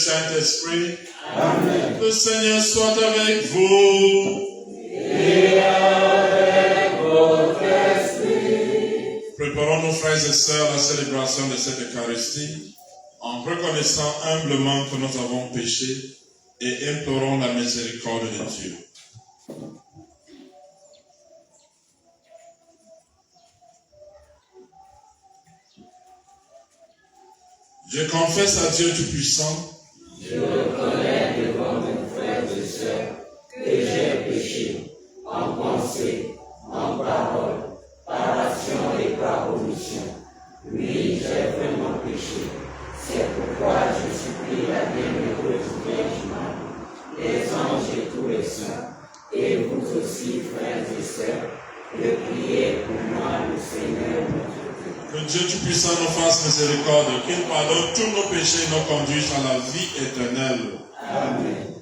Saint-Esprit. Amen. Le Seigneur soit avec vous. Et avec votre esprit. Préparons nos frères et sœurs à la célébration de cette Eucharistie en reconnaissant humblement que nous avons péché et implorons la miséricorde de Dieu. Je confesse à Dieu Tout-Puissant. Je reconnais devant mes frères et sœurs que j'ai péché en pensée, en parole, par action et par omission. Oui, j'ai vraiment péché. C'est pourquoi je supplie la bienheureuse Vierge Marie, les anges et tous les saints, et vous aussi, frères et sœurs, de prier pour moi, le Seigneur notre Dieu. Que Dieu Tout-Puissant nous fasse miséricorde, qu'il pardonne tous nos péchés et nous conduise à la vie éternelle. Amen.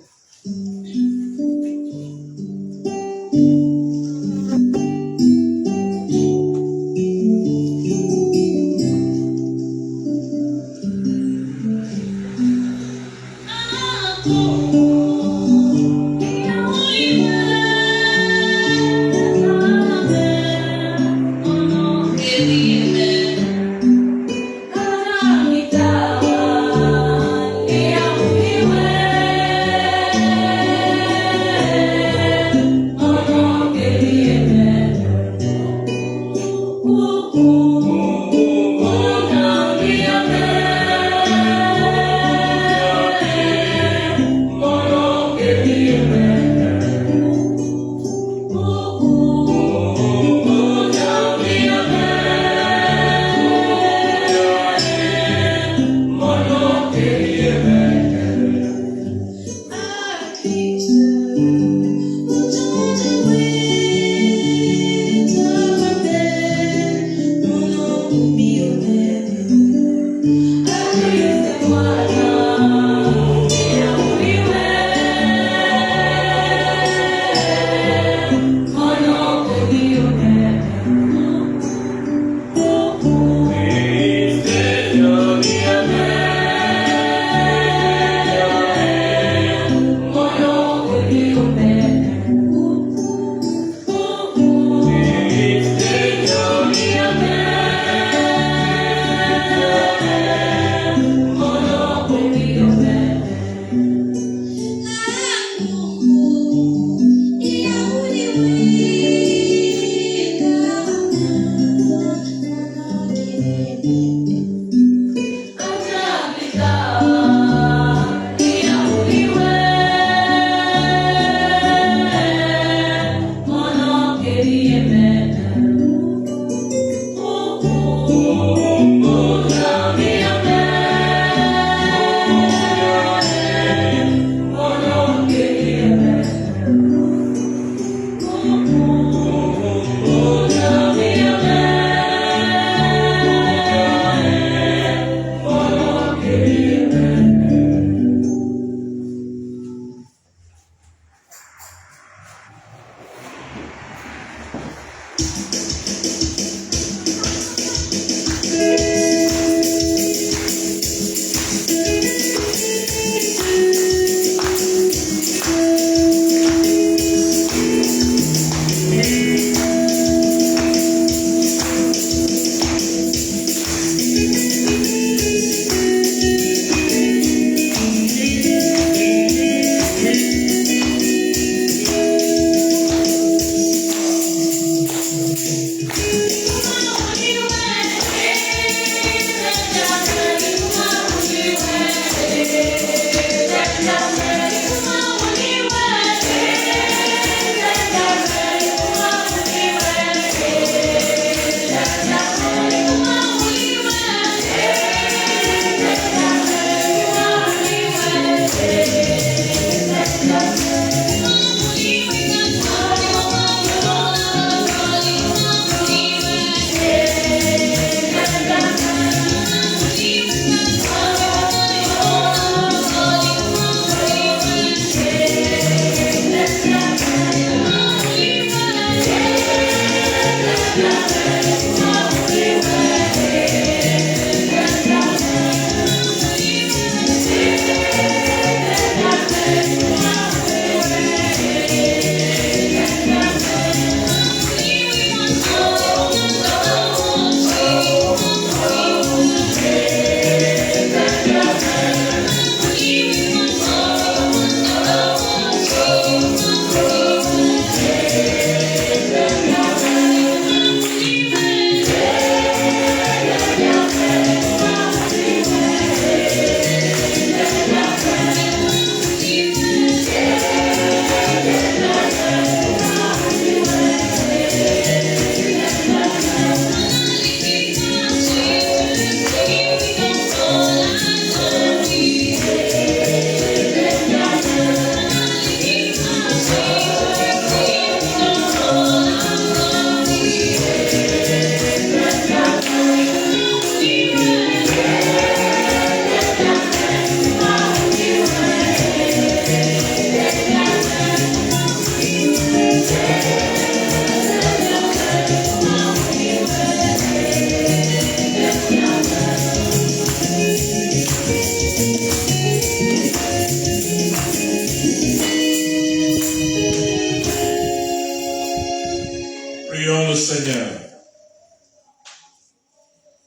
Prions le Seigneur.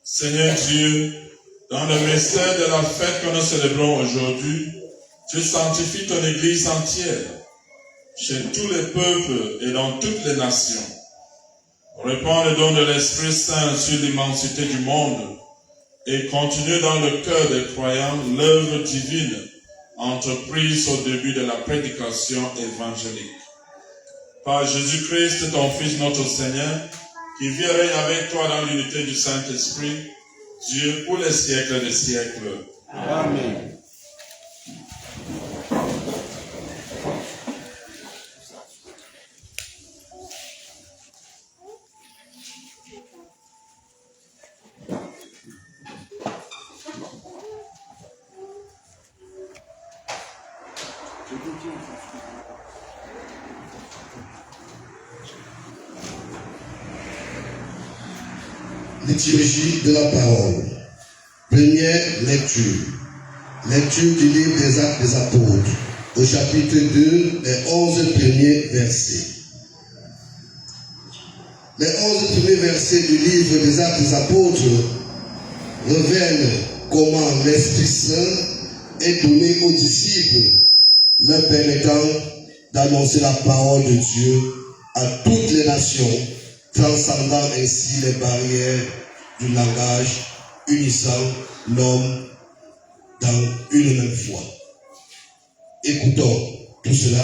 Seigneur Dieu, dans le mystère de la fête que nous célébrons aujourd'hui, tu sanctifies ton Église entière, chez tous les peuples et dans toutes les nations. Répands le don de l'Esprit Saint sur l'immensité du monde et continue dans le cœur des croyants l'œuvre divine entreprise au début de la prédication évangélique. Par Jésus-Christ, ton Fils, notre Seigneur, qui vit et règne avec toi dans l'unité du Saint-Esprit, Dieu pour les siècles des siècles. Amen. Liturgie de la parole. Première lecture. Lecture du livre des Actes des Apôtres, au chapitre 2, les 11 premiers versets. Les 11 premiers versets du livre des Actes des Apôtres révèlent comment l'Esprit Saint est donné aux disciples, leur permettant d'annoncer la parole de Dieu à toutes les nations, transcendant ainsi les barrières du langage, unissant l'homme dans une même foi. Écoutons tout cela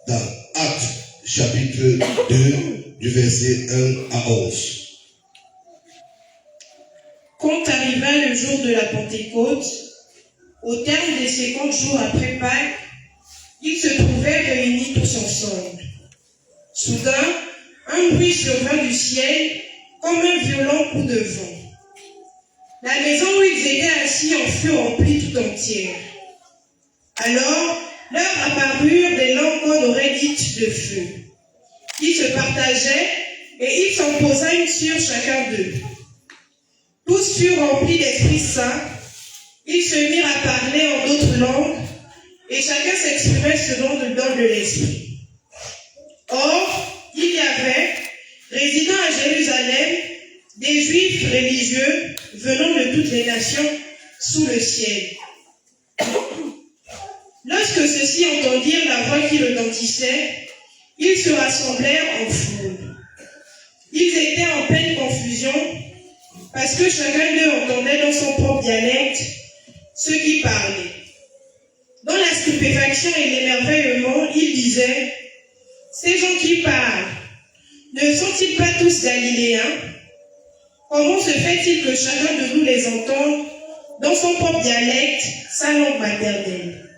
dans Actes chapitre 2 du verset 1 à 11. Quand arriva le jour de la Pentecôte, au terme des 50 jours après Pâques, ils se trouvaient réunis tous ensemble. Soudain, un bruit survint du ciel comme un violent coup de vent. La maison où ils étaient assis en fut remplie tout entière. Alors leur apparurent des langues qu'on aurait dites de feu, qui se partageaient, et il s'en posa une sur chacun d'eux. Tous furent remplis d'Esprit Saint, ils se mirent à parler en d'autres langues, et chacun s'exprimait selon le don de l'Esprit. Or, il y avait, résidant à Jérusalem, des Juifs religieux venant de toutes les nations sous le ciel. Lorsque ceux-ci entendirent la voix qui retentissait, ils se rassemblèrent en foule. Ils étaient en pleine confusion, parce que chacun d'eux entendait dans son propre dialecte ceux qui parlaient. Dans la stupéfaction et l'émerveillement, ils disaient: ces gens qui parlent, ne sont-ils pas tous galiléens? Comment se fait-il que chacun de nous les entende dans son propre dialecte, sa langue maternelle?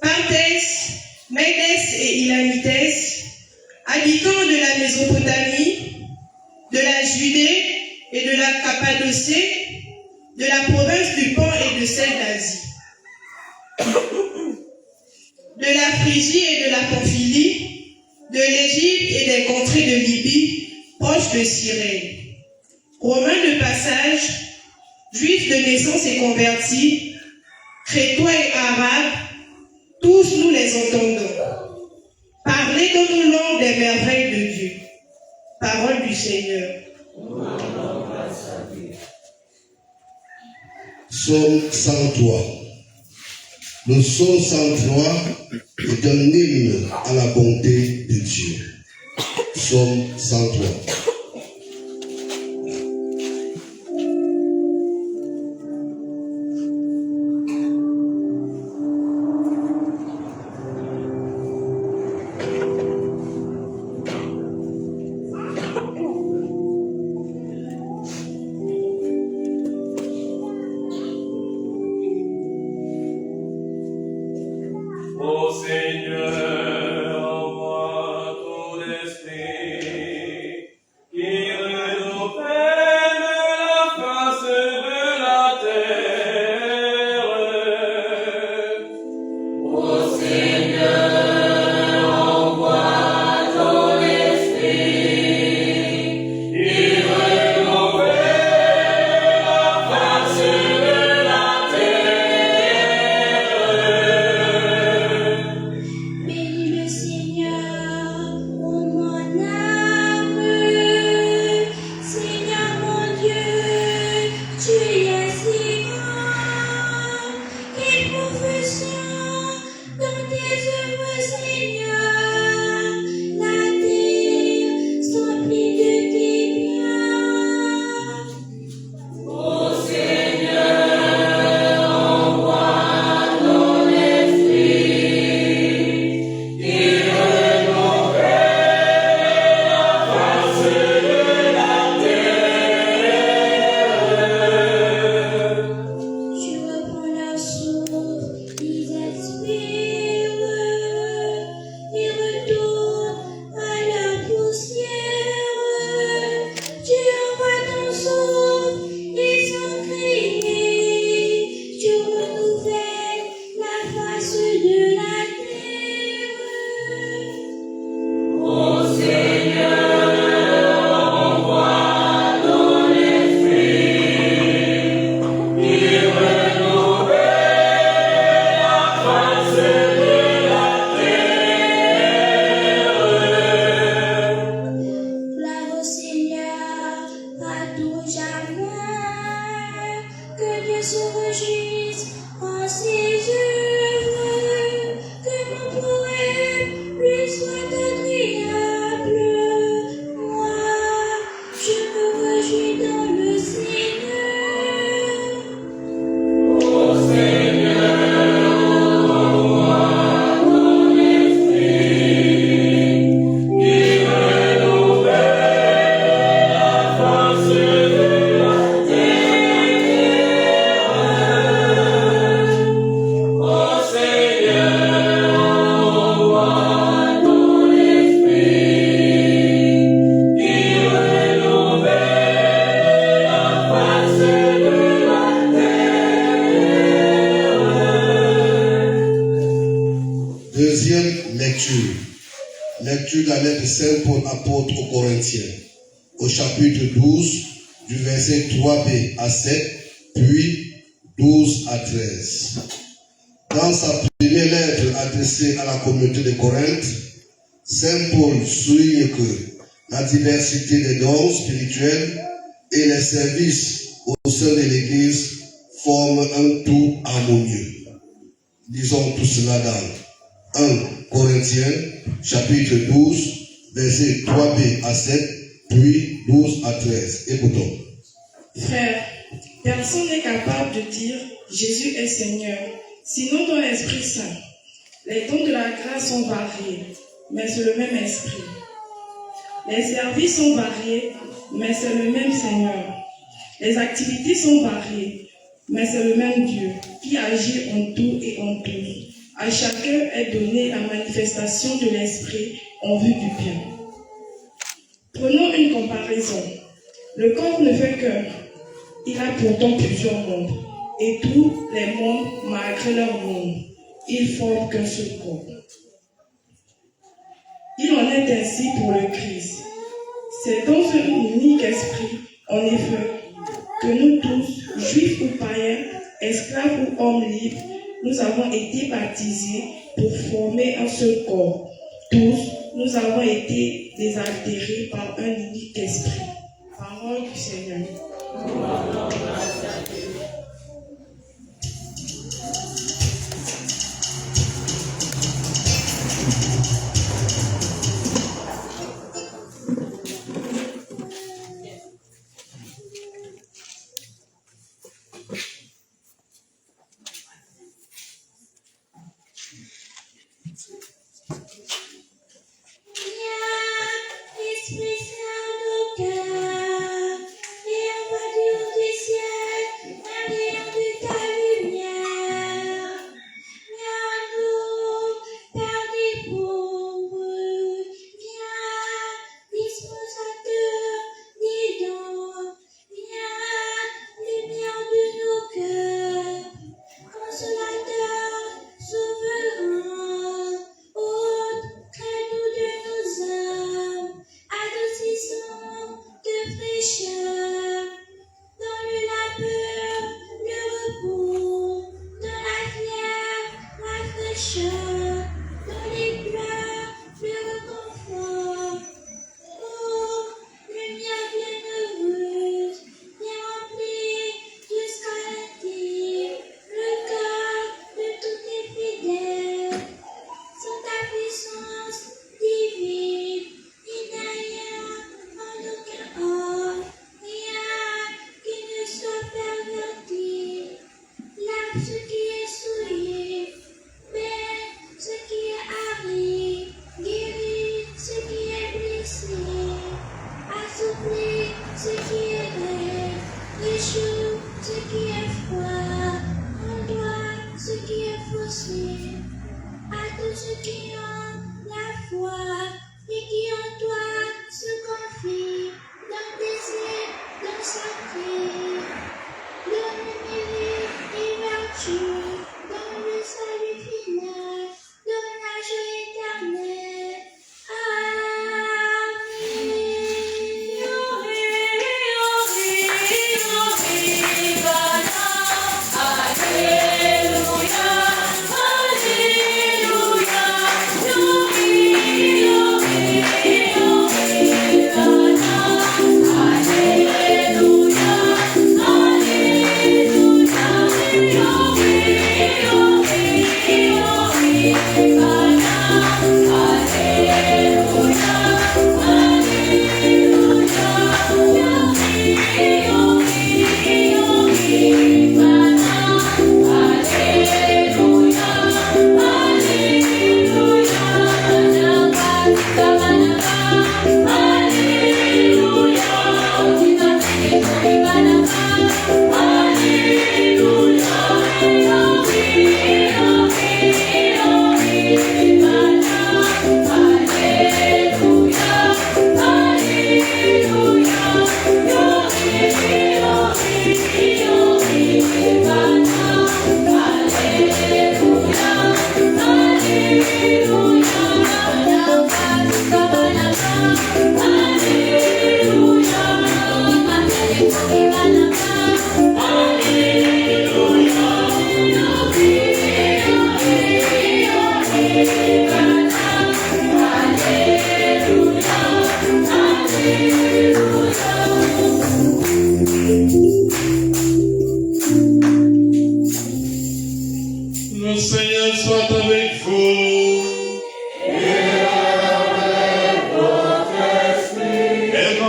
Parthes, Médès et Ilanites, habitants de la Mésopotamie, de la Judée et de la Cappadocie, de la province du Pont et de celle d'Asie, de la Phrygie et de la Pamphylie, de l'Égypte et des contrées de Libye, proches de Cyrène, Romains de passage, Juifs de naissance et convertis, Crétois et Arabes, tous nous les entendons. Parlez dans nos langues des merveilles de Dieu. Parole du Seigneur. Psaume 103. Le psaume 103 est un hymne à la bonté de Dieu. Psaume 103. Ô Seigneur, envoie ton esprit, se réjouisse en ses œuvres, que mon poème lui soit agréable. Moi, je me réjouis dans le Seigneur. Ô Seigneur, envoie ton esprit, qui renouvelle la face de la terre. Ô Seigneur, envoie ton esprit, qui renouvelle la face de la terre. Deuxième lecture. Lecture de la lettre de Saint Paul apôtre aux Corinthiens, au chapitre 12, du verset 3b à 7, puis 12 à 13. Dans sa première lettre adressée à la communauté de Corinthe, Saint Paul souligne que la diversité des dons spirituels et les services au sein de l'Église forment un tout harmonieux. Disons tout cela dans 1 Corinthiens, chapitre 12, versets 3b à 7, puis 12 à 13. Écoutons. Frères, personne n'est capable de dire Jésus est Seigneur, sinon dans l'Esprit Saint. Les dons de la grâce sont variés, mais c'est le même Esprit. Les services sont variés, mais c'est le même Seigneur. Les activités sont variées, mais c'est le même Dieu qui agit en tout et en tous. À chacun est donnée la manifestation de l'Esprit en vue du bien. Prenons une comparaison. Le corps ne fait qu'un. Il a pourtant plusieurs membres. Et tous les membres, malgré leurs membres, ils forment qu'un seul corps. Il en est ainsi pour le Christ. C'est dans un unique esprit, en effet, que nous tous, juifs ou païens, esclaves ou hommes libres, nous avons été baptisés pour former un seul corps. Tous, nous avons été désaltérés par un unique esprit. Parole du Seigneur. Esprit Saint de cœur, et envoie du ciel, un rayon de ta lumière. Viens nous, Père des pauvres, viens, dispensateur des dons, viens, lumière de nos cœurs, consolateur, souverain, hôte, crée-nous de nos âmes, adoucissant de fraîcheur, dans le labeur, le repos, dans la fièvre, la fraîcheur, dans les pleurs, le réconfort. Oh, lumière bienheureuse, bien remplie jusqu'à l'intime, le cœur de tous tes fidèles. Sans ta puissance divine, il n'y a rien en aucun homme, rien qui ne soit perverti. Lave ce qui est souillé, mais ce qui est aride, guéris ce qui est blessé, assouplis ce qui est raide, réchauffe ce qui est froid, endort ce qui est faussé. À tous ceux qui ont la foi et qui en toi se confient, dans le désir, dans le sacré, dans le mérite et vertu, dans le salut final, dans la joie éternelle. Amen.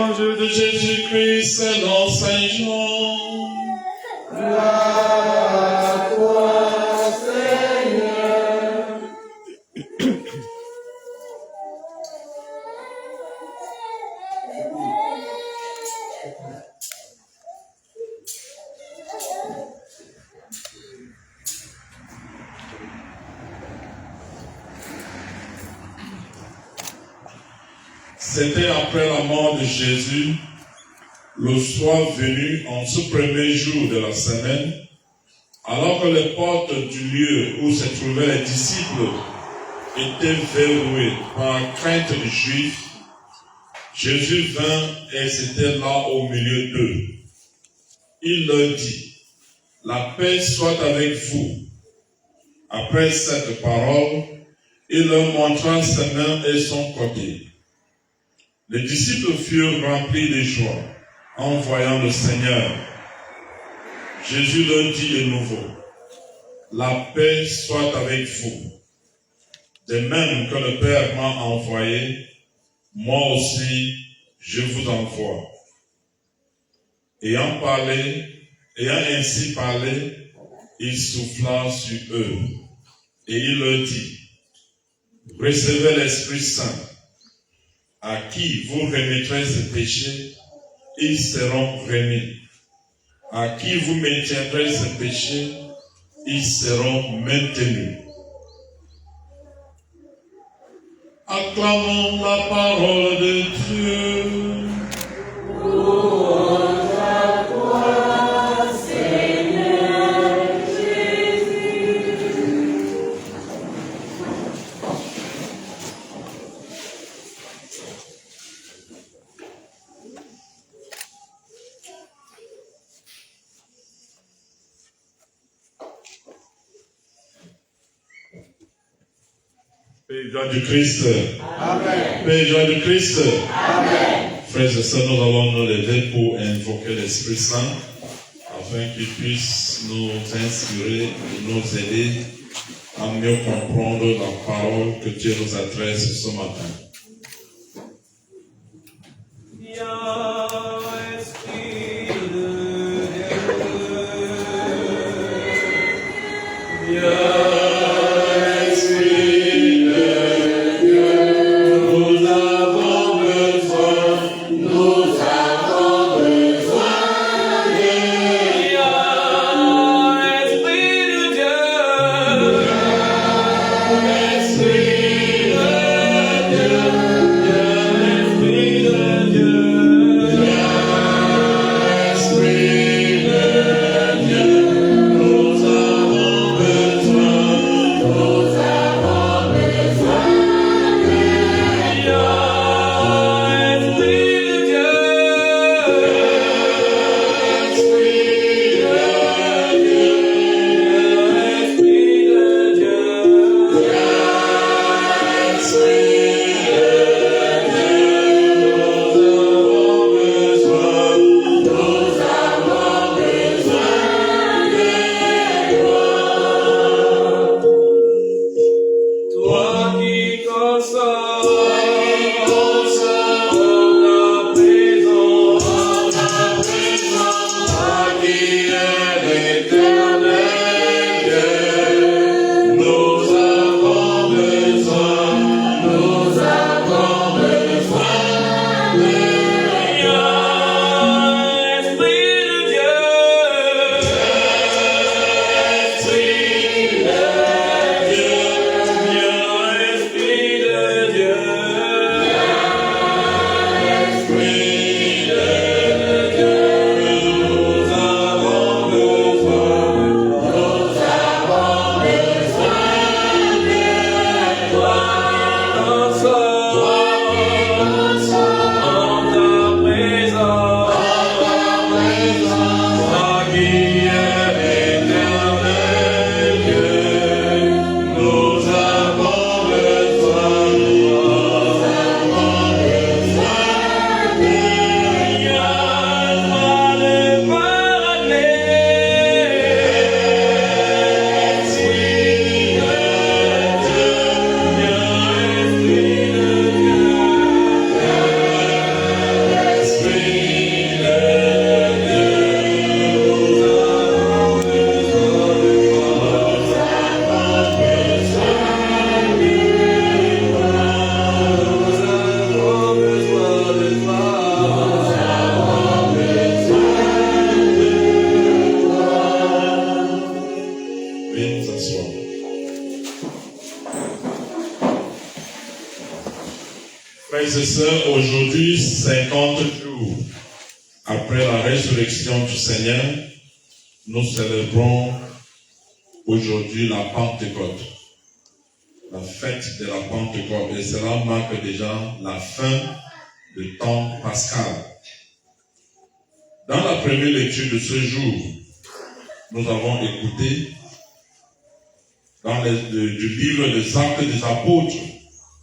Évangile de Jésus-Christ selon Saint Jean. Gloire à toi, Seigneur. C'était après la mort de Jésus, le soir venu en ce premier jour de la semaine, alors que les portes du lieu où se trouvaient les disciples étaient verrouillées par crainte des Juifs, Jésus vint et s'était là au milieu d'eux. Il leur dit, « La paix soit avec vous. » Après cette parole, il leur montra ses mains et son côté. Les disciples furent remplis de joie en voyant le Seigneur. Jésus leur dit de nouveau, « La paix soit avec vous. De même que le Père m'a envoyé, moi aussi je vous envoie. » Ayant ainsi parlé, il souffla sur eux et il leur dit, « Recevez l'Esprit Saint. À qui vous remettrez ce péché, ils seront remis. À qui vous maintiendrez ce péché, ils seront maintenus. » Acclamons la parole de Dieu. Louange à toi, Seigneur Jésus. Paix et joie du Christ. Amen. Paix et joie du Christ. Amen. Frères et sœurs, nous allons nous lever pour invoquer l'Esprit Saint afin qu'il puisse nous inspirer et nous aider à mieux comprendre la parole que Dieu nous adresse ce matin. Viens, Esprit de Dieu. Viens. Esprit de Dieu, frères et sœurs, aujourd'hui, 50 jours après la résurrection du Seigneur, nous célébrons aujourd'hui la Pentecôte, la fête de la Pentecôte. Et cela marque déjà la fin du temps pascal. Dans la première lecture de ce jour, nous avons écouté du livre des Actes des Apôtres,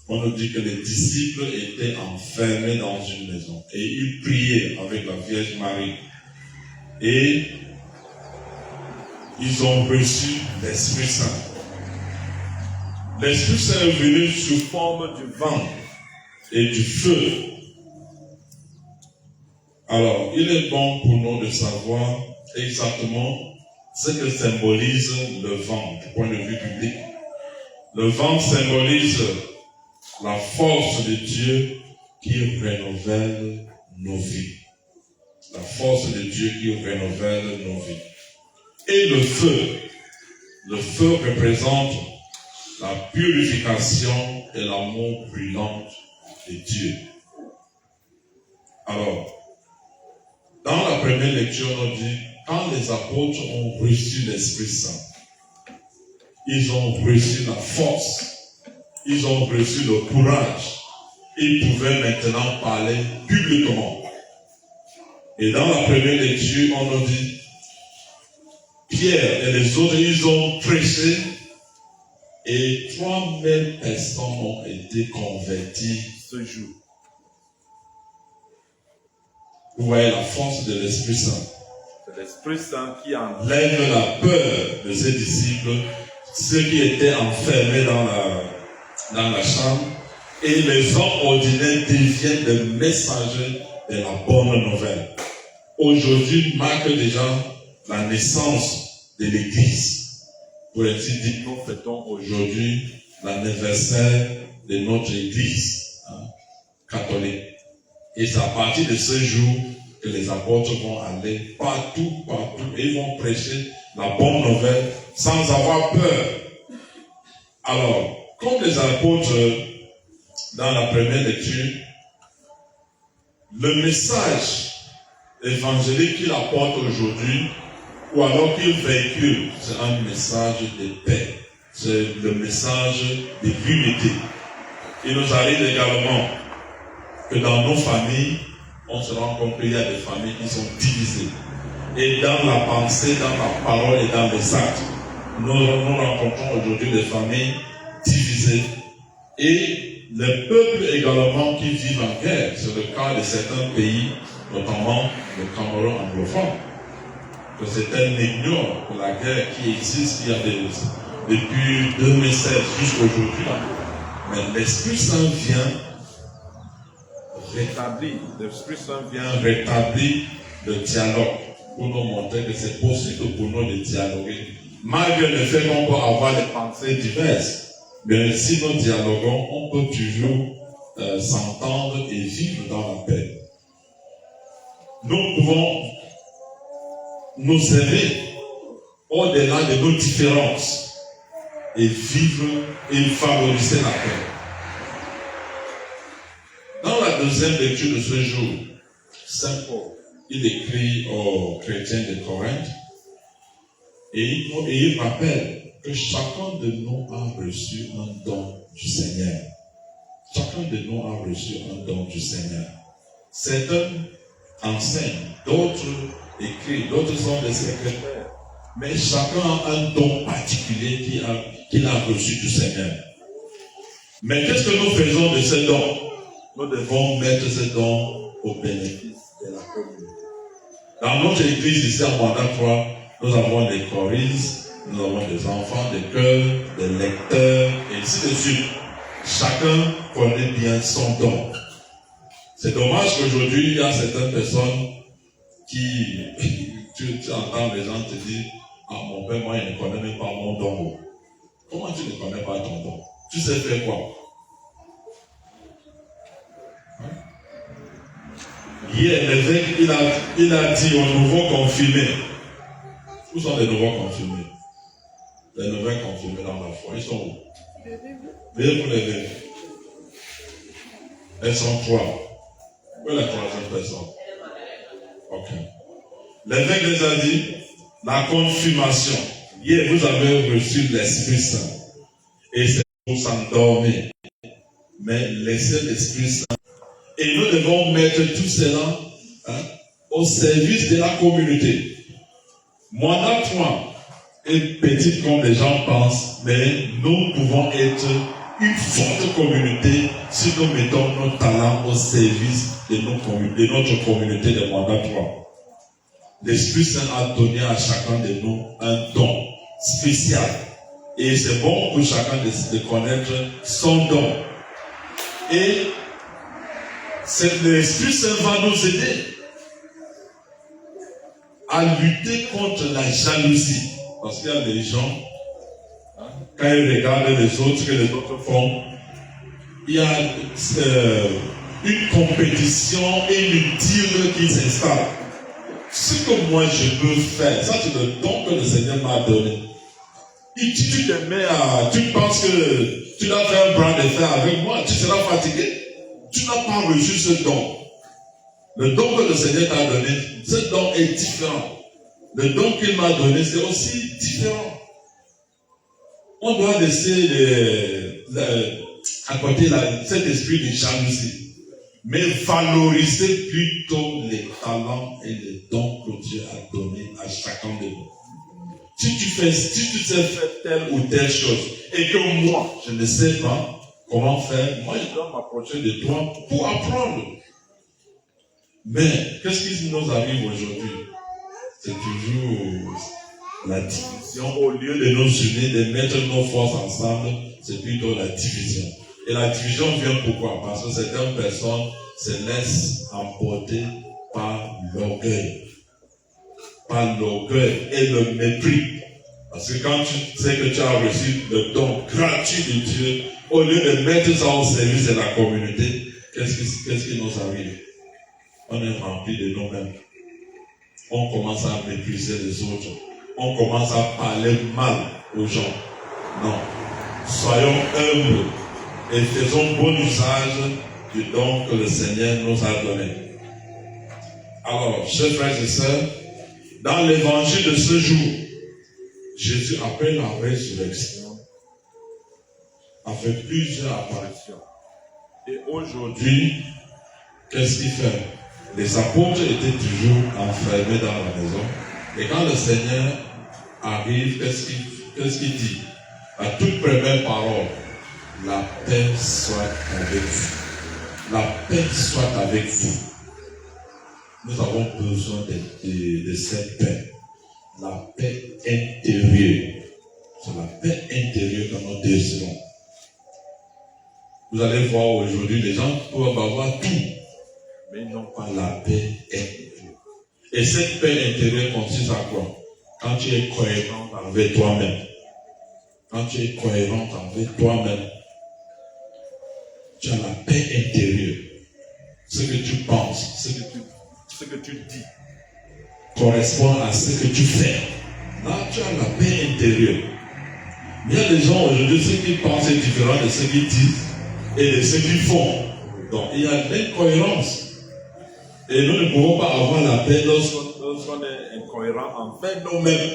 on nous dit que les disciples étaient enfermés dans une maison et ils priaient avec la Vierge Marie. Et ils ont reçu l'Esprit Saint. L'Esprit Saint est venu sous forme du vent et du feu. Alors, il est bon pour nous de savoir exactement ce que symbolise le vent du point de vue biblique. Le vent symbolise la force de Dieu qui renouvelle nos vies. La force de Dieu qui renouvelle nos vies. Et le feu représente la purification et l'amour brûlant de Dieu. Alors, dans la première lecture, on nous dit, quand les apôtres ont reçu l'Esprit Saint, ils ont reçu la force. Ils ont reçu le courage. Ils pouvaient maintenant parler publiquement. Et dans la première lecture, on nous dit, Pierre et les autres, ils ont prêché et 3000 personnes ont été converties ce jour. Vous voyez la force de l'Esprit Saint. C'est l'Esprit Saint qui enlève la peur de ses disciples, ceux qui étaient enfermés dans la chambre, et les hommes ordinaires deviennent des messagers de la bonne nouvelle. Aujourd'hui marque déjà la naissance de l'Église. Pour ainsi dire, nous fêtons aujourd'hui l'anniversaire de notre Église catholique. Et c'est à partir de ce jour que les apôtres vont aller partout, et ils vont prêcher la bonne nouvelle sans avoir peur. Alors, comme les apôtres, dans la première lecture, le message évangélique qu'ils apportent aujourd'hui, ou alors qu'ils véhiculent, c'est un message de paix, c'est le message de l'unité. Il nous arrive également que dans nos familles, on se rend compte qu'il y a des familles qui sont divisées. Et dans la pensée, dans la parole et dans les actes, nous rencontrons aujourd'hui des familles divisées. Et les peuples également qui vivent en guerre, c'est le cas de certains pays, notamment le Cameroun anglophone, que certains ignorent que la guerre qui existe depuis 2016 jusqu'à aujourd'hui. Mais l'Esprit Saint vient rétablir le dialogue pour nous montrer que c'est possible pour nous de dialoguer. Malgré le fait qu'on peut avoir des pensées diverses, mais si nous dialoguons, on peut toujours s'entendre et vivre dans la paix. Nous pouvons nous aimer au-delà de nos différences et vivre et favoriser la paix. Dans la deuxième lecture de ce jour, Saint Paul, il écrit aux chrétiens de Corinthe et il rappelle que chacun de nous a reçu un don du Seigneur. Chacun de nous a reçu un don du Seigneur. Certains enseignent, d'autres écrivent, d'autres sont des secrétaires. Mais chacun a un don particulier qu'il a reçu du Seigneur. Mais qu'est-ce que nous faisons de ces dons? Nous devons mettre ces dons au bénéfice de la communauté. Dans notre église ici à Mandat 3, nous avons des choristes, nous avons des enfants, des chœurs, des lecteurs, et ainsi de suite. Chacun connaît bien son don. C'est dommage qu'aujourd'hui, il y a certaines personnes qui, tu entends les gens te dire, ah mon père, moi, il ne connaît même pas mon don. Comment tu ne connais pas ton don? Tu sais faire quoi? Hier, l'évêque, il a dit aux nouveaux confirmés. Où sont les nouveaux confirmés? Les nouveaux confirmés dans la foi, ils sont où? Veuillez vous lever. Elles sont trois. Où est la troisième personne? Ok. L'évêque les a dit, la confirmation. Hier, vous avez reçu l'Esprit Saint. Et c'est pour s'endormir. Mais laissez l'Esprit Saint. Et nous devons mettre tout cela au service de la communauté. Mandat 3 est petite comme les gens pensent, mais nous pouvons être une forte communauté si nous mettons nos talents au service de notre communauté de mandat 3. L'Esprit Saint a donné à chacun de nous un don spécial. Et c'est bon pour chacun de connaître son don. Et l'Esprit Saint va nous aider à lutter contre la jalousie. Parce qu'il y a des gens, quand ils regardent les autres, que les autres font, il y a une compétition inutile qui s'installe. Ce que moi je peux faire, ça c'est le don que le Seigneur m'a donné. Et tu te mets à, tu penses que tu dois faire un bras de fer avec moi, tu seras fatigué. Tu n'as pas reçu ce don. Le don que le Seigneur t'a donné, ce don est différent. Le don qu'il m'a donné, c'est aussi différent. On doit laisser à côté cet esprit de jalousie. Mais valoriser plutôt les talents et les dons que Dieu a donnés à chacun de nous. Si tu sais faire telle ou telle chose, et que moi, je ne sais pas comment faire, moi je dois m'approcher de toi pour apprendre. Mais, qu'est-ce qui nous arrive aujourd'hui? C'est toujours la division. Au lieu de nous unir, de mettre nos forces ensemble, c'est plutôt la division. Et la division vient pourquoi? Parce que certaines personnes se laissent emporter par l'orgueil. Par l'orgueil et le mépris. Parce que quand tu sais que tu as reçu le don gratuit de Dieu, au lieu de mettre ça au service de la communauté, qu'est-ce qui nous arrive? On est rempli de nous-mêmes. On commence à mépriser les autres. On commence à parler mal aux gens. Non. Soyons humbles et faisons bon usage du don que le Seigneur nous a donné. Alors, chers frères et sœurs, dans l'évangile de ce jour, Jésus, après la résurrection, a fait plusieurs apparitions. Et aujourd'hui, qu'est-ce qu'il fait? Les apôtres étaient toujours enfermés dans la maison. Et quand le Seigneur arrive, qu'est-ce qu'il dit? La toute première parole, la paix soit avec vous. La paix soit avec vous. Nous avons besoin de cette paix. La paix intérieure. C'est la paix intérieure que nous désirons. Vous allez voir aujourd'hui, les gens peuvent avoir tout, mais ils n'ont pas la paix intérieure. Et cette paix intérieure consiste à quoi? Quand tu es cohérent avec toi-même. Quand tu es cohérent avec toi-même, tu as la paix intérieure. Ce que tu penses, ce que tu dis, correspond à ce que tu fais. Là, tu as la paix intérieure. Il y a des gens aujourd'hui, ceux qui pensent est différent de ce qu'ils disent et de ce qu'ils font. Donc, il y a l'incohérence. Et nous ne pouvons pas avoir la paix lorsqu'on est incohérent envers nous-mêmes.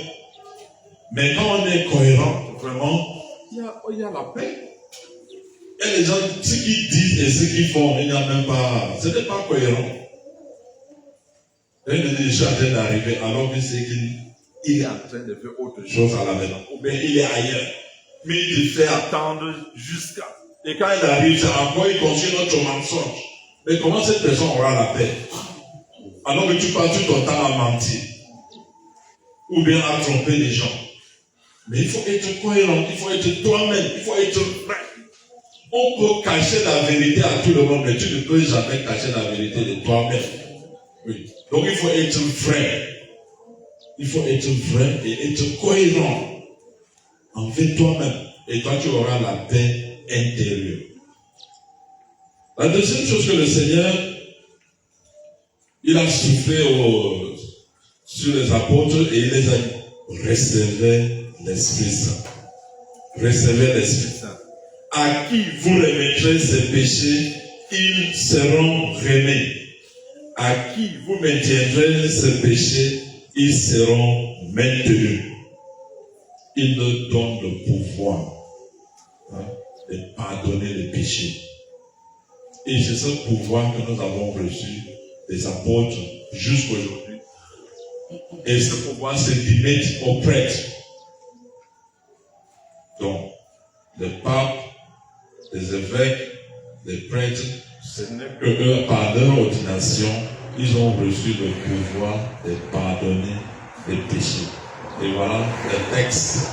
Mais quand on est cohérent, vraiment, il y a la paix. Et les gens, ce qu'ils disent et ce qu'ils font, il n'y a même pas, ce n'est pas cohérent. Et il dit, je suis en train d'arriver, alors que c'est qu'il est en train de faire autre chose à la maison. Ou bien il est ailleurs. Mais il te fait attendre jusqu'à. Et quand il arrive, c'est encore, il continue notre mensonge. Mais comment cette personne aura la paix? Alors que tu passes tout ton temps à mentir. Ou bien à tromper les gens. Mais il faut être cohérent, il faut être toi-même, il faut être vrai. On peut cacher la vérité à tout le monde, mais tu ne peux jamais cacher la vérité de toi-même. Oui. Donc il faut être vrai. Il faut être vrai et être cohérent envers toi-même. Et toi, tu auras la paix intérieure. La deuxième chose que le Seigneur, il a soufflé sur les apôtres et il les a dit, recevez l'Esprit Saint. Recevez l'Esprit Saint. À qui vous remettrez ses péchés ils seront remis. À qui vous maintiendrez ce péché, ils seront maintenus. Il nous donne le pouvoir de pardonner les péchés. Et c'est ce pouvoir que nous avons reçu des apôtres jusqu'aujourd'hui. Et ce pouvoir se limite aux prêtres. Donc, les papes, les évêques, les prêtres, ce n'est que eux, par leur ordination, ils ont reçu le pouvoir de pardonner les péchés. Et voilà le texte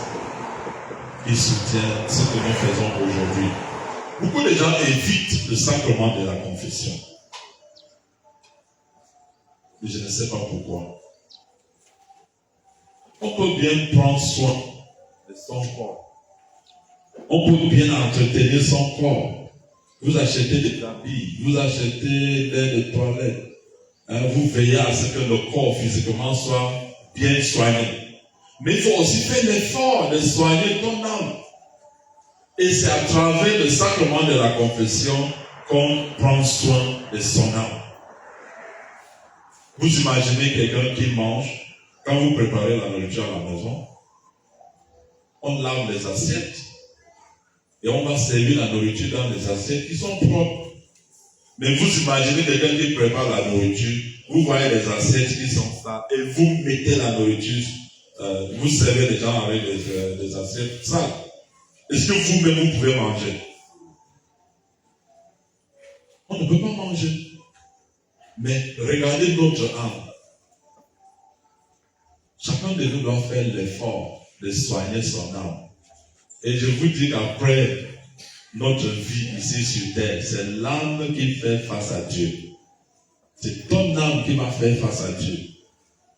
qui soutient ce que nous faisons aujourd'hui. Beaucoup de gens évitent le sacrement de la confession. Mais je ne sais pas pourquoi. On peut bien prendre soin de son corps. On peut bien entretenir son corps. Vous achetez des habits, vous achetez l'air de toilette. Vous veillez à ce que le corps physiquement soit bien soigné. Mais il faut aussi faire l'effort de soigner ton âme. Et c'est à travers le sacrement de la confession qu'on prend soin de son âme. Vous imaginez quelqu'un qui mange, quand vous préparez la nourriture à la maison, on lave les assiettes et on va servir la nourriture dans les assiettes qui sont propres. Mais vous imaginez quelqu'un qui prépare la nourriture, vous voyez les assiettes qui sont sales et vous mettez la nourriture, vous servez les gens avec des assiettes sales. Est-ce que vous-même vous pouvez manger? On ne peut pas manger. Mais regardez notre âme. Chacun de nous doit faire l'effort de soigner son âme. Et je vous dis qu'après notre vie ici sur terre, c'est l'âme qui fait face à Dieu. C'est ton âme qui va faire face à Dieu.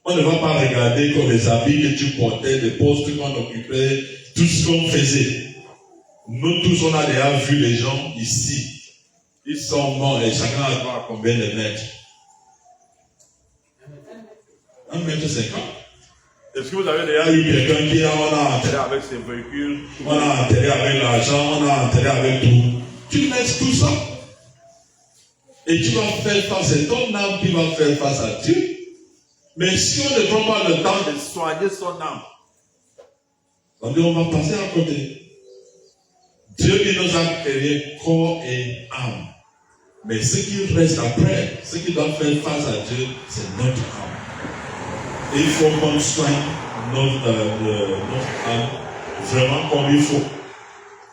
On ne va pas regarder comme les habits que tu portais, les postes qu'on occupait, tout ce qu'on faisait. Nous tous, on a déjà vu les gens ici. Ils sont morts et chacun a droit à combien de mètres? 1,50 m. Est-ce que vous avez déjà eu quelqu'un qui on a enterré avec ses véhicules, on a enterré avec l'argent, on a enterré avec tout? Tu laisses tout ça. Et tu vas faire face, c'est ton âme qui va faire face à Dieu. Mais si on ne prend pas le temps de soigner son âme, on va passer à côté. Dieu qui nous a créé corps et âme. Mais ce qui reste après, ce qui doit faire face à Dieu, c'est notre âme. Et il faut qu'on soigne notre âme vraiment comme il faut.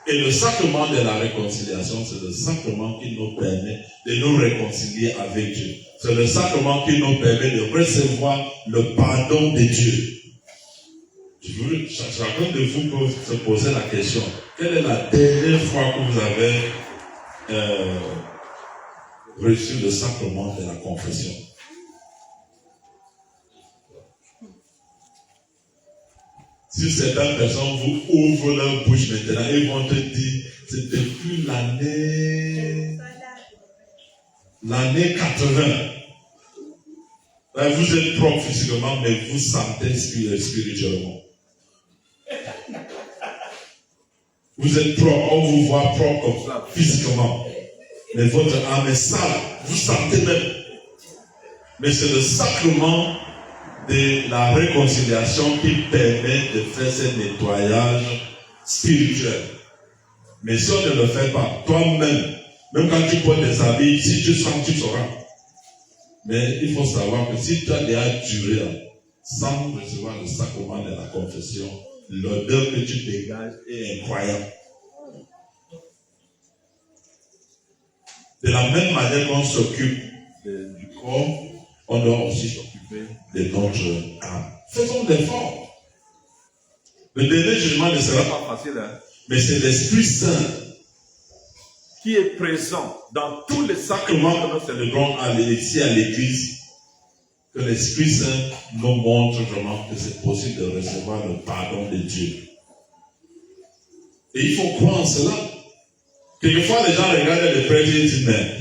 Et le sacrement de la réconciliation, c'est le sacrement qui nous permet de nous réconcilier avec Dieu. C'est le sacrement qui nous permet de recevoir le pardon de Dieu. Chacun de vous peut se poser la question, quelle est la dernière fois que vous avez reçu le sacrement de la confession? Si certaines personnes vous ouvrent leur bouche maintenant, ils vont te dire, c'est depuis l'année 80. Vous êtes propre physiquement, mais vous sentez spirituellement. Vous êtes propre, on vous voit propre comme ça, physiquement. Mais votre âme est sale, vous sentez même. Mais c'est le sacrement de la réconciliation qui permet de faire ce nettoyage spirituel. Mais si on ne le fait pas, toi-même, même quand tu portes des habits, si tu sens, tu sauras. Mais il faut savoir que si tu as déjà duré sans recevoir le sacrement de la confession, l'odeur que tu dégages est incroyable. De la même manière qu'on s'occupe du corps, on doit aussi s'occuper de notre âme. Faisons l'effort. Le dernier jugement ne sera pas facile, mais c'est l'Esprit Saint qui est présent dans tous les sacrements que nous célébrons ici à l'Église, que l'Esprit Saint nous montre vraiment que c'est possible de recevoir le pardon de Dieu. Et il faut croire en cela. Quelquefois, les gens regardent les prêtres et disent, mais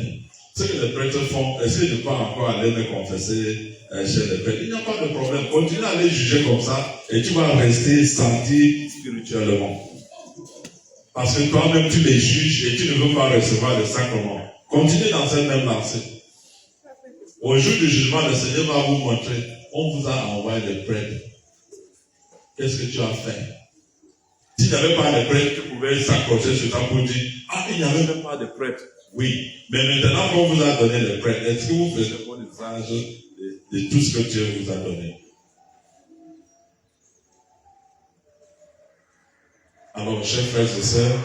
ce que les prêtres font, est-ce que je peux encore aller me confesser chez les prêtres? Il n'y a pas de problème. Continue à les juger comme ça et tu vas rester senti spirituellement. Parce que toi-même, tu les juges et tu ne veux pas recevoir le sacrement. Continuez dans cette même lancée. Au jour du jugement, le Seigneur va vous montrer, on vous a envoyé des prêtres. Qu'est-ce que tu as fait? S'il n'y avait pas de prêtre, tu pouvais s'accrocher sur ta pour dire, ah, il n'y avait même pas de prêtre. Oui, mais maintenant qu'on vous a donné le prêtre, est-ce que vous faites bon usage de tout ce que Dieu vous a donné? Alors, chers frères et sœurs,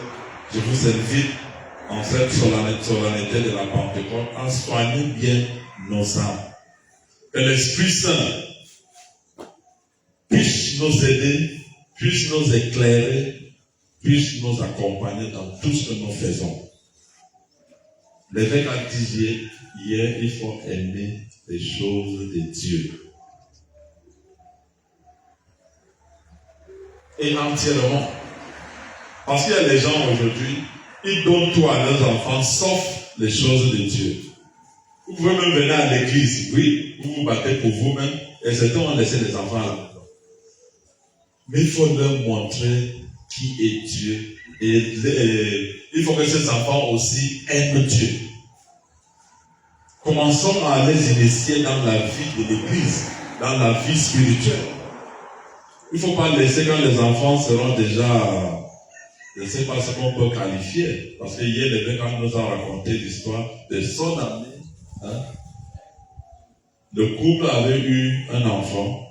je vous invite en cette solennité de la Pentecôte à soigner bien nos âmes. Que l'Esprit Saint puisse nous aider, puisse nous éclairer, puisse nous accompagner dans tout ce que nous faisons. L'évêque a dit hier, il faut aimer les choses de Dieu. Et entièrement. Parce qu'il y a des gens aujourd'hui, ils donnent tout à leurs enfants, sauf les choses de Dieu. Vous pouvez même venir à l'église, oui, vous vous battez pour vous-même, et certains ont laissé les enfants à la maison. Mais il faut leur montrer qui est Dieu. Et il faut que ces enfants aussi aiment Dieu. Commençons à les initier dans la vie de l'église, dans la vie spirituelle. Il ne faut pas laisser quand les enfants seront déjà, je ne sais pas ce qu'on peut qualifier, parce que hier, l'évêque nous a raconté l'histoire de son ami. Hein? Le couple avait eu un enfant.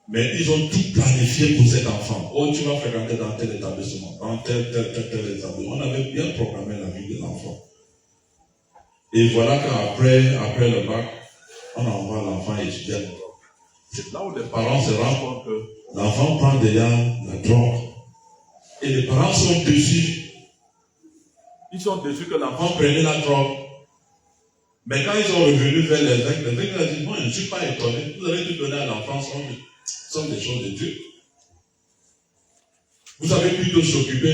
Mais ils ont tout planifié pour cet enfant. Oh, tu vas fréquenter dans tel établissement, dans tel établissement. On avait bien programmé la vie de l'enfant. Et voilà qu'après le bac, on envoie l'enfant étudier. C'est là où les parents se rendent compte que l'enfant prend déjà la drogue. Et les parents sont déçus. Ils sont déçus que l'enfant prenait la drogue. Mais quand ils sont revenus vers l'évêque a dit, moi je ne suis pas étonné. Vous avez tout donné à l'enfant sont des choses de Dieu. Vous avez plutôt s'occuper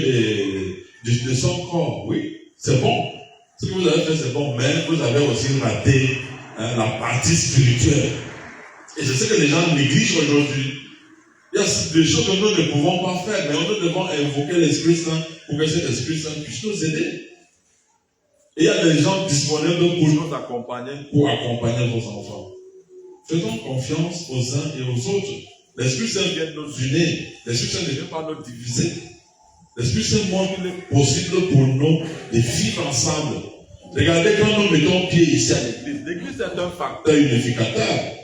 de son corps, oui, c'est bon. Ce que vous avez fait, c'est bon, mais vous avez aussi raté la partie spirituelle. Et c'est ce que les gens négligent aujourd'hui. Il y a des choses que nous ne pouvons pas faire, mais nous devons invoquer l'Esprit Saint pour que cet Esprit Saint puisse nous aider. Et il y a des gens disponibles pour nous accompagner, pour accompagner vos enfants. Faisons confiance aux uns et aux autres. L'Esprit Saint vient nous unir. L'Esprit Saint ne vient pas nous diviser. L'Esprit Saint montre qu'il est possible pour nous de vivre ensemble. Regardez quand nous mettons pied ici à l'église. L'église est un facteur unificateur.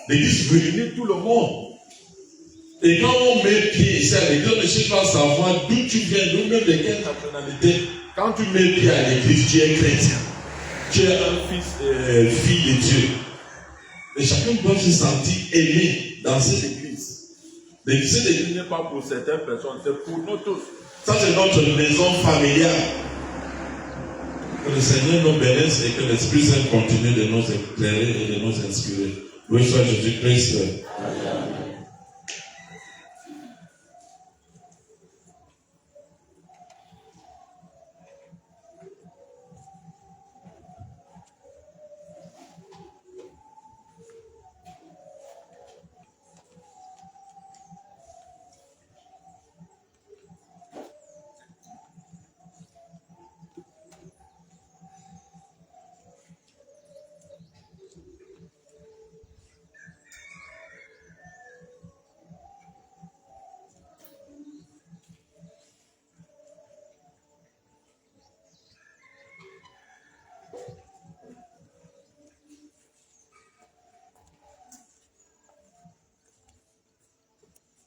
L'église réunit tout le monde. Et quand on met pied ici à l'église, on ne cherche pas à savoir d'où tu viens, d'où même de quelle nationalité. Quand tu mets pied à l'église, tu es chrétien. Tu es un fille de Dieu. Et chacun doit se sentir aimé dans cette église. Cette église n'est pas pour certaines personnes, c'est pour nous tous. Ça, c'est notre maison familiale. Que le Seigneur nous bénisse et que l'Esprit Saint continue de nous éclairer et de nous inspirer. Loué soit Jésus-Christ. Amen.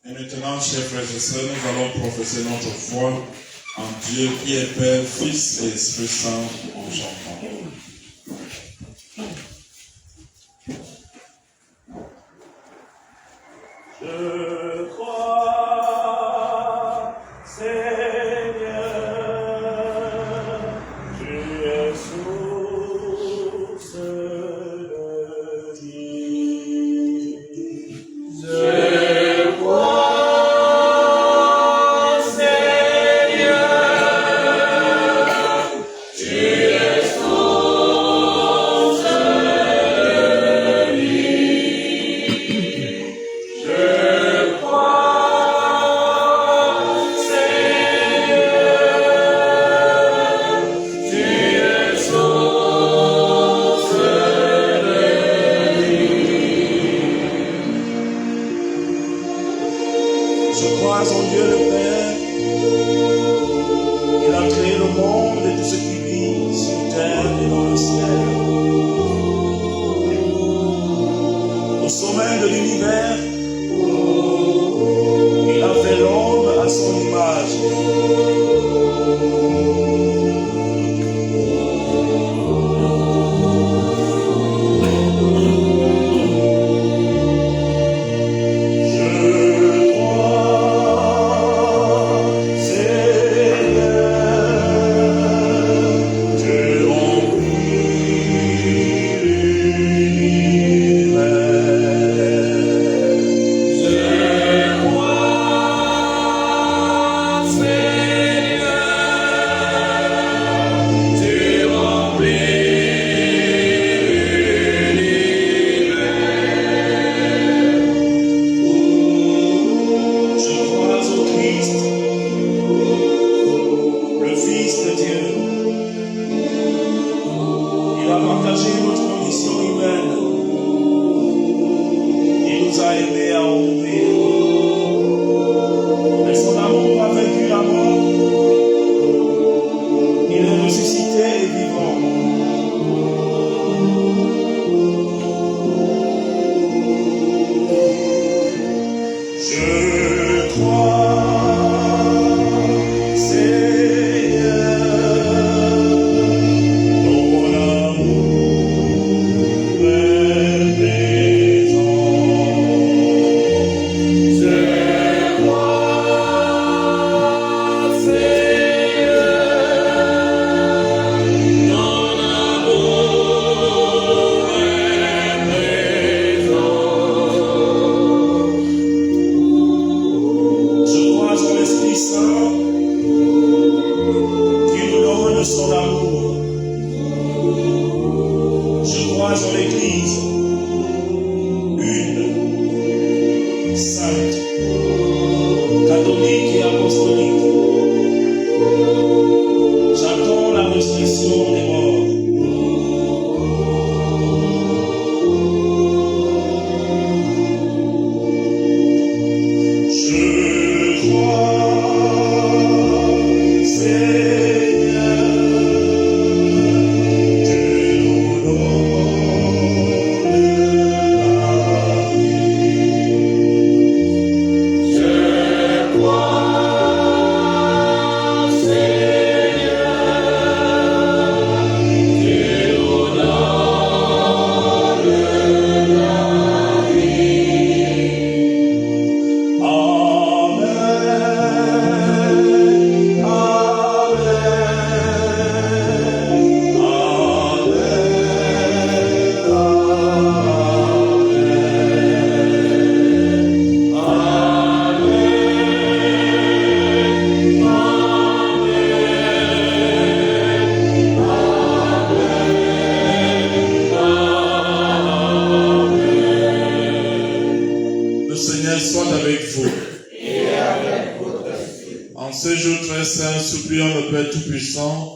Et maintenant, chers frères et sœurs, nous allons professer notre foi en Dieu qui est Père, Fils et Esprit Saint en chantant. Je crois, Seigneur, tu es source de vie. Je crois. Je Au sommet de l'univers, il a fait l'homme à son image.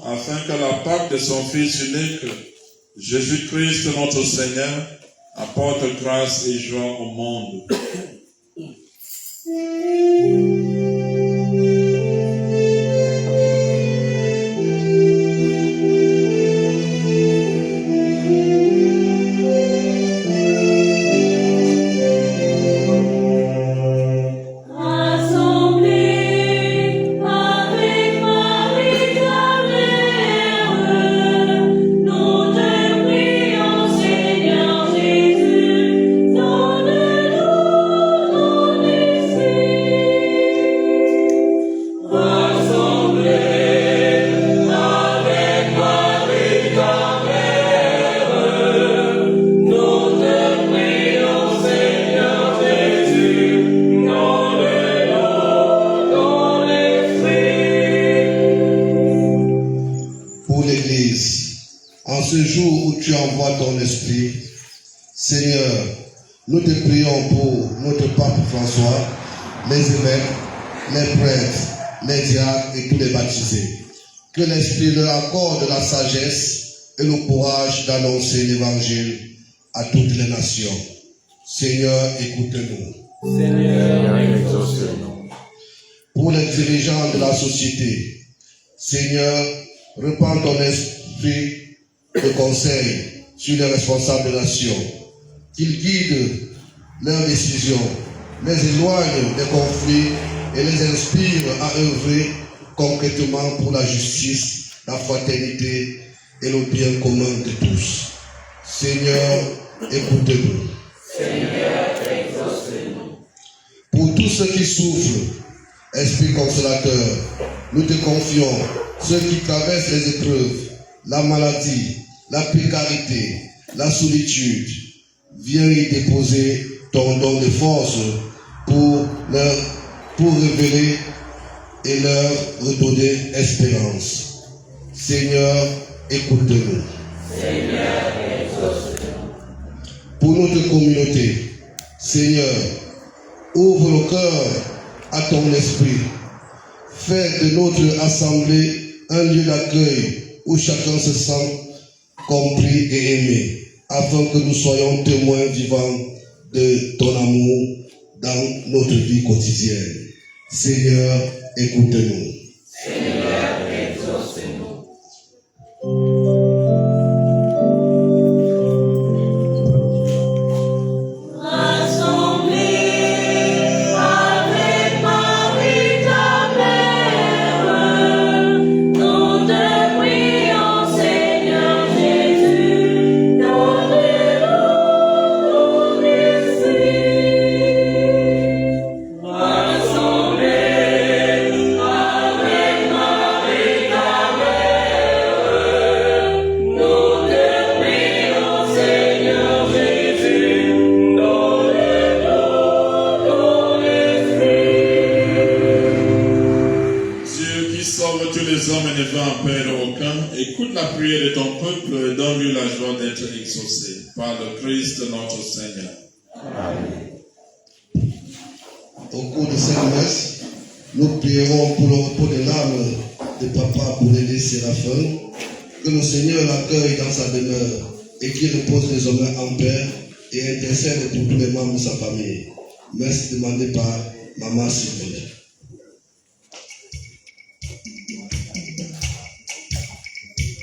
Afin que la Pâque de son Fils unique, Jésus-Christ notre Seigneur, apporte grâce et joie au monde. Tu envoies ton esprit. Seigneur, nous te prions pour notre pape François, les évêques, les prêtres, les diacres et tous les baptisés. Que l'esprit leur accorde la sagesse et le courage d'annoncer l'évangile à toutes les nations. Seigneur, écoute-nous. Seigneur, exauce-nous. Pour les dirigeants de la société, Seigneur, répands ton esprit de conseil sur les responsables des nations, qu'ils guident leurs décisions, les éloigne des conflits et les inspire à œuvrer concrètement pour la justice, la fraternité et le bien commun de tous. Seigneur, écoutez-nous. Seigneur, exauce-nous. Pour tous ceux qui souffrent, Esprit consolateur, nous te confions ceux qui traversent les épreuves, la maladie, la précarité, la solitude. Viens y déposer ton don de force pour révéler et leur redonner espérance. Seigneur, écoute-nous. Seigneur, exauce-nous. Pour notre communauté, Seigneur, ouvre le cœur à ton esprit. Fais de notre assemblée un lieu d'accueil où chacun se sent compris et aimé, afin que nous soyons témoins vivants de ton amour dans notre vie quotidienne. Seigneur, écoute-nous. Seigneur, exauce-nous. Écoute la prière de ton peuple et donne-lui la joie d'être exaucé par le Christ notre Seigneur. Amen. Au cours de cette messe, nous prierons pour le repos de l'âme de Papa Bourélé Séraphin, que le Seigneur l'accueille dans sa demeure et qu'il repose désormais en paix et intercède pour tous les membres de sa famille. Messe demandée par Maman Sylvie.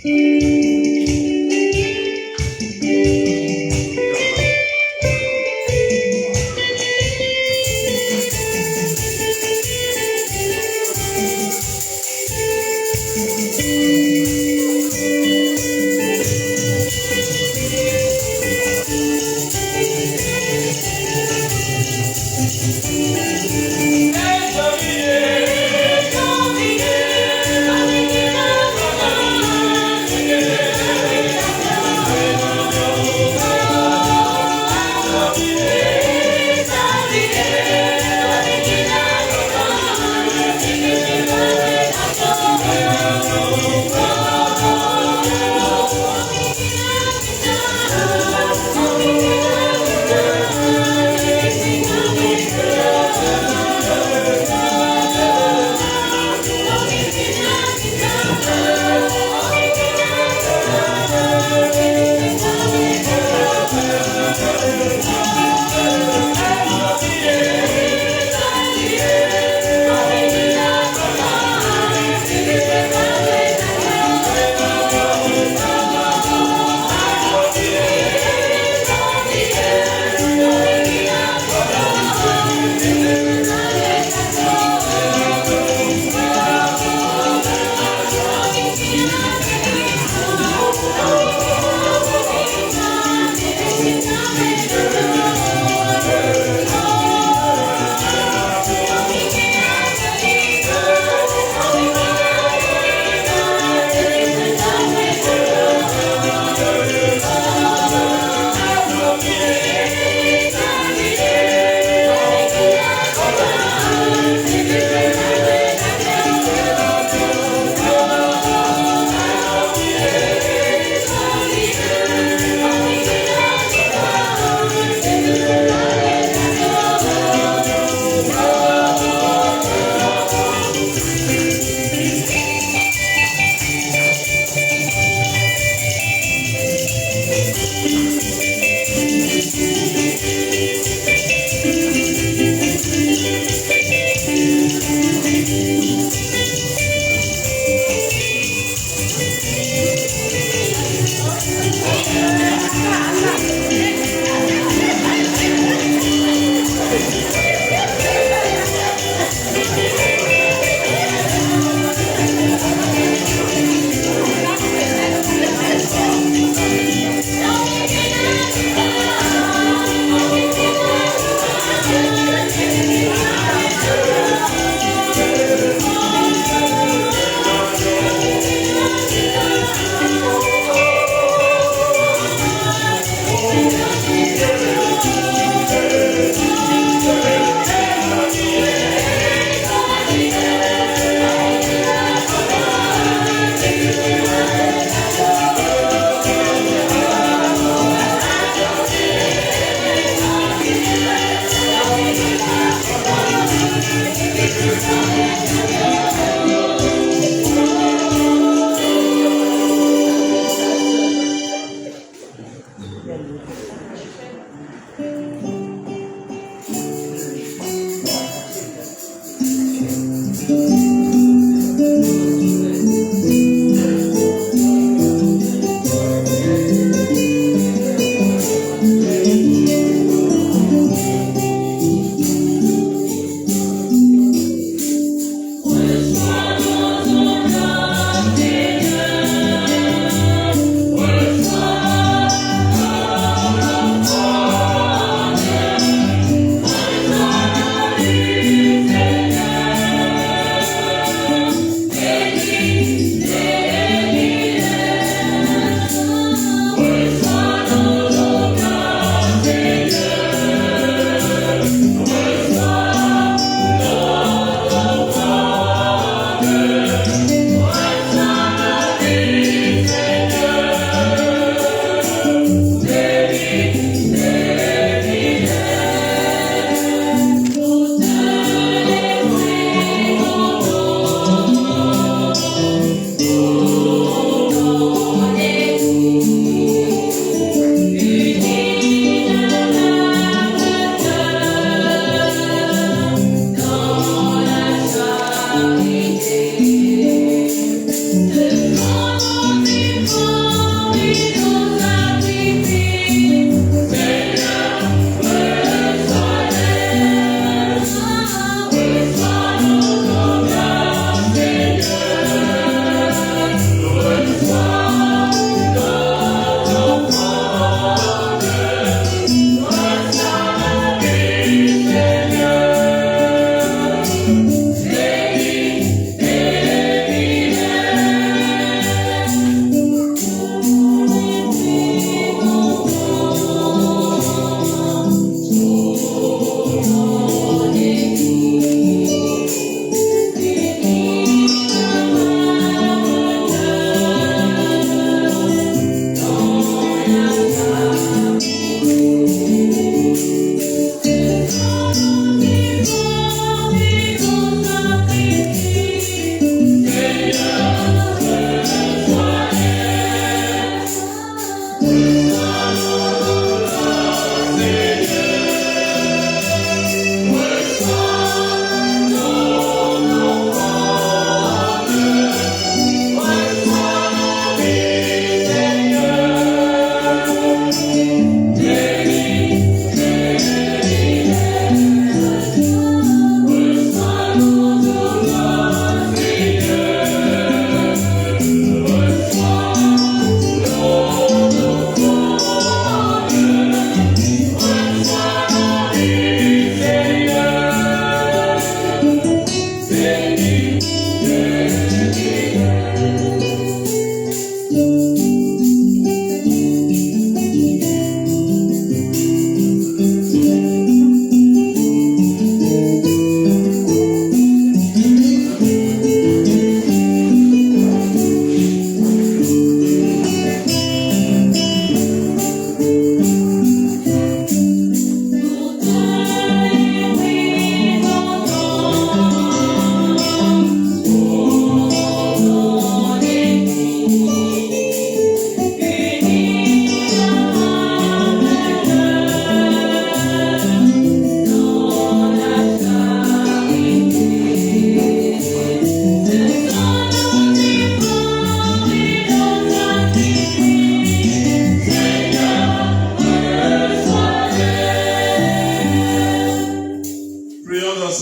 Amen.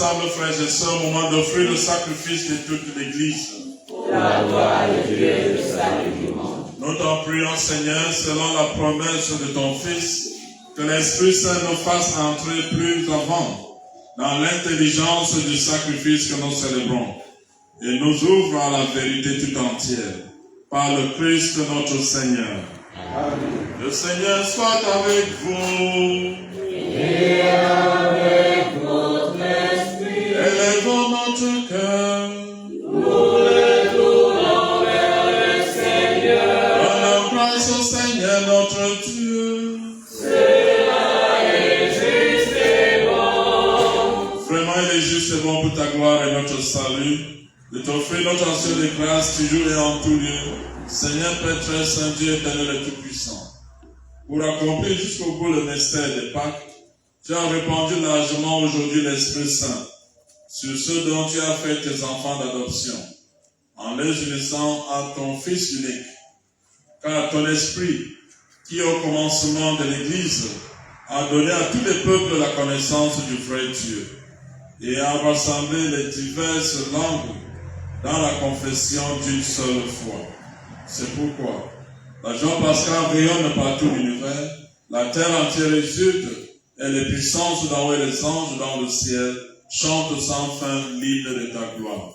ensemble, frères et sœurs, au moment d'offrir le sacrifice de toute l'Église. Pour la gloire de Dieu et le salut du monde. Nous t'en prions, Seigneur, selon la promesse de ton Fils, que l'Esprit Saint nous fasse entrer plus avant dans l'intelligence du sacrifice que nous célébrons et nous ouvre à la vérité tout entière par le Christ notre Seigneur. Amen. Le Seigneur soit avec vous. Et avec votre esprit. Élevons notre cœur. Nous le tournons vers le Seigneur. Rendons grâce au Seigneur notre Dieu. Cela est juste et bon. Vraiment, il est juste et bon pour ta gloire et notre salut, de t'offrir notre action de grâce toujours et en tout lieu, Seigneur Père très saint, Dieu éternel et tout-puissant. Pour accomplir jusqu'au bout le mystère de Pâques, tu as répandu largement aujourd'hui l'Esprit Saint sur ceux dont tu as fait tes enfants d'adoption, en les unissant à ton Fils unique. Car ton Esprit, qui au commencement de l'Église, a donné à tous les peuples la connaissance du vrai Dieu, et a rassemblé les diverses langues dans la confession d'une seule foi. C'est pourquoi la joie pascale rayonne par tout l'univers, la terre entière exulte, et les puissances d'en haut et les anges dans le ciel chantent sans fin l'hymne de ta gloire.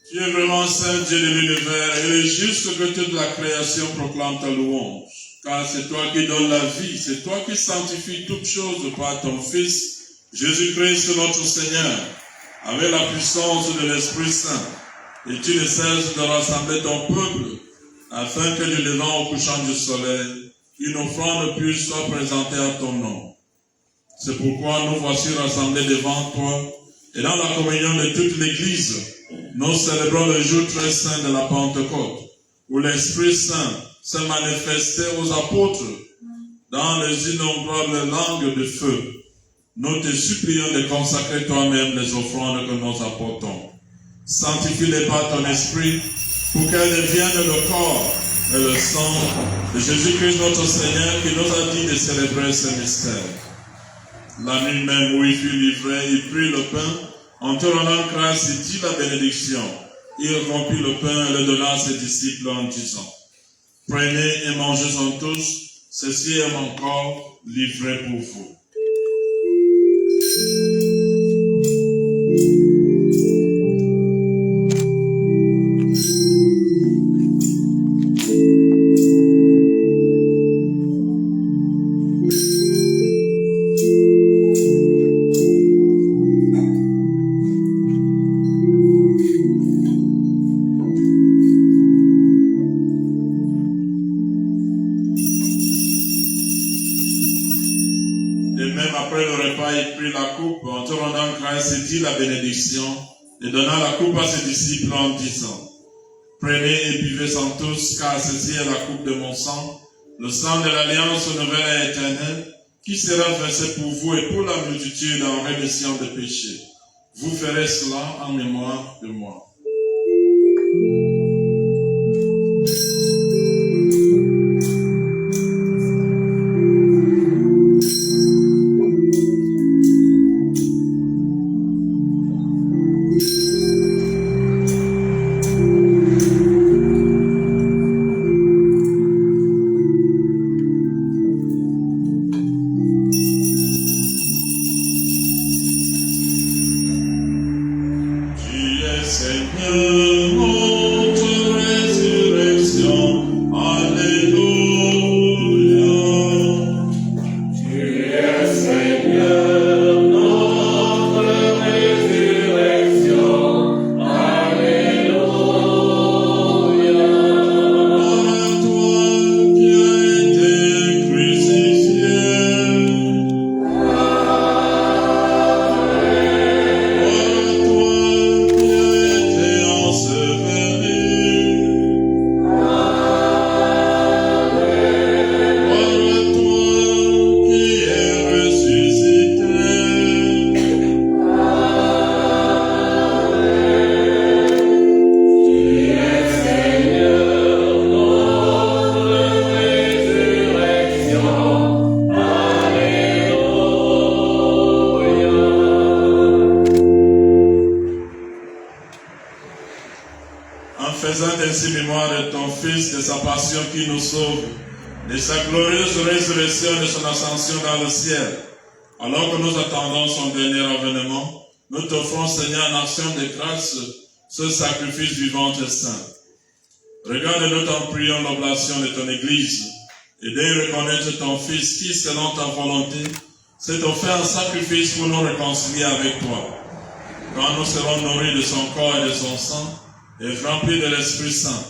Tu es vraiment saint, Dieu de l'univers, et il est juste que toute la création proclame ta louange. Car c'est toi qui donnes la vie, c'est toi qui sanctifies toutes choses par ton Fils, Jésus-Christ notre Seigneur, avec la puissance de l'Esprit Saint. Et tu ne cesses de rassembler ton peuple, afin que du levant au couchant du soleil, une offrande pure soit présentée à ton nom. C'est pourquoi nous voici rassemblés devant toi, et dans la communion de toute l'Église, nous célébrons le jour très saint de la Pentecôte, où l'Esprit Saint s'est manifesté aux apôtres dans les innombrables langues de feu. Nous te supplions de consacrer toi-même les offrandes que nous apportons. Sanctifie-les par ton esprit, pour qu'elles deviennent le corps et le sang de Jésus-Christ notre Seigneur, qui nous a dit de célébrer ce mystère. La nuit même où il fut livré, il prit le pain, en te rendant grâce, il dit la bénédiction. Il rompit le pain et le donna à ses disciples en disant: Prenez et mangez-en tous, ceci est mon corps livré pour vous. Il dit la bénédiction et donna la coupe à ses disciples en disant: Prenez et buvez-en tous, car ceci est la coupe de mon sang, le sang de l'alliance nouvelle et éternelle, qui sera versé pour vous et pour la multitude en rémission de péchés. Vous ferez cela en mémoire de moi. De sa passion qui nous sauve, de sa glorieuse résurrection, de son ascension dans le ciel. Alors que nous attendons son dernier avènement, nous t'offrons, Seigneur, en action de grâce, ce sacrifice vivant et saint. Regarde-nous, t'en prions, l'oblation de ton Église, et de reconnaître ton Fils qui, selon ta volonté, s'est offert un sacrifice pour nous réconcilier avec toi. Quand nous serons nourris de son corps et de son sang, et remplis de l'Esprit Saint,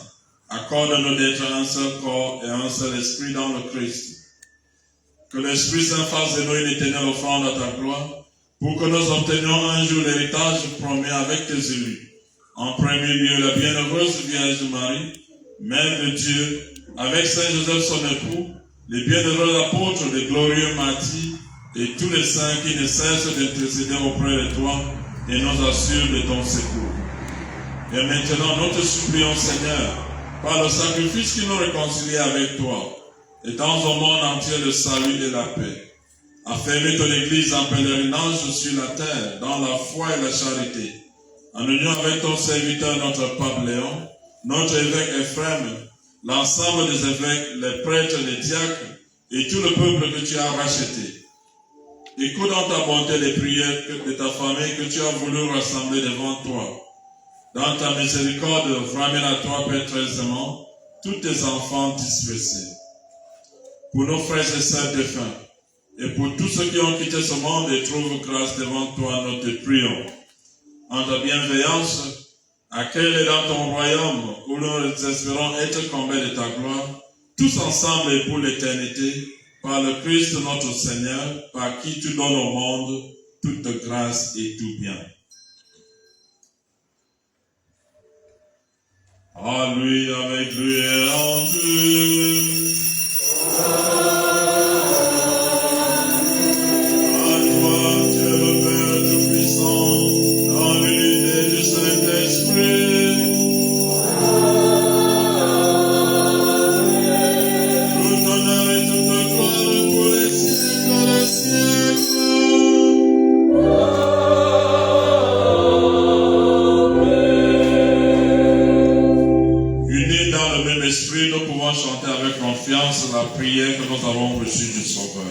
accorde-nous d'être un seul corps et un seul esprit dans le Christ. Que l'Esprit Saint fasse de nous une éternelle offrande à ta gloire, pour que nous obtenions un jour l'héritage promis avec tes élus. En premier lieu, la bienheureuse Vierge Marie, Mère de Dieu, avec Saint Joseph son époux, les bienheureux apôtres, les glorieux martyrs, et tous les saints qui ne cessent d'intercéder auprès de toi et nous assurent de ton secours. Et maintenant, nous te supplions, Seigneur, par le sacrifice qui nous réconcilie avec toi, et dans un monde entier le salut et la paix. Affermis ton Église en pèlerinage sur la terre, dans la foi et la charité, en union avec ton serviteur, notre pape Léon, notre évêque Ephrem, l'ensemble des évêques, les prêtres, les diacres, et tout le peuple que tu as racheté. Écoute dans ta bonté les prières de ta famille que tu as voulu rassembler devant toi. Dans ta miséricorde, ramène à toi, Père très aimant, tous tes enfants dispersés. Pour nos frères et sœurs défunts, et pour tous ceux qui ont quitté ce monde et trouvent grâce devant toi, nous te prions. En ta bienveillance, accueille-les dans ton royaume, où nous espérons être comblés de ta gloire, tous ensemble et pour l'éternité, par le Christ notre Seigneur, par qui tu donnes au monde toute grâce et tout bien. À lui, avec lui et en lui. À toi, Dieu le Père Tout-Puissant, dans l'unité du Saint-Esprit. Tout honneur et toute gloire pour les siècles des siècles. Esprit, nous pouvons chanter avec confiance la prière que nous avons reçue du Sauveur.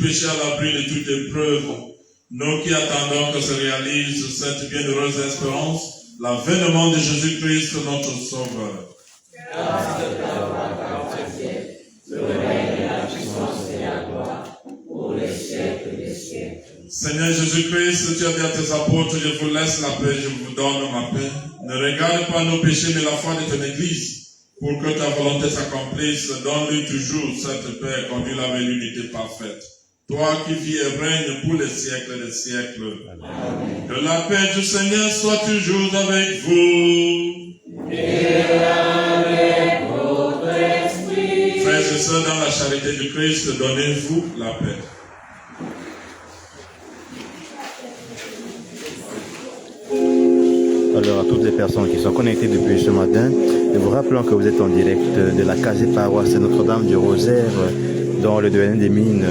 péché à l'abri de toute épreuve, nous qui attendons que se réalise cette bienheureuse espérance, l'avènement de Jésus-Christ, notre Sauveur. Grâce de ta roi le règne, la puissance et la gloire, pour les siècles des siècles. Seigneur Jésus-Christ, tu as dit à tes apôtres, je vous laisse la paix, je vous donne ma paix. Ne regarde pas nos péchés, mais la foi de ton Église. Pour que ta volonté s'accomplisse, donne-lui toujours cette paix, conduis-la vers l'unité parfaite. Toi qui vis et règnes pour les siècles des siècles. Amen. Que la paix du Seigneur soit toujours avec vous. Et avec votre esprit. Frères et sœurs, dans la charité du Christ, donnez-vous la paix. Alors à toutes les personnes qui sont connectées depuis ce matin, nous vous rappelons que vous êtes en direct de la case paroisse Notre-Dame du Rosaire dans le domaine des Mines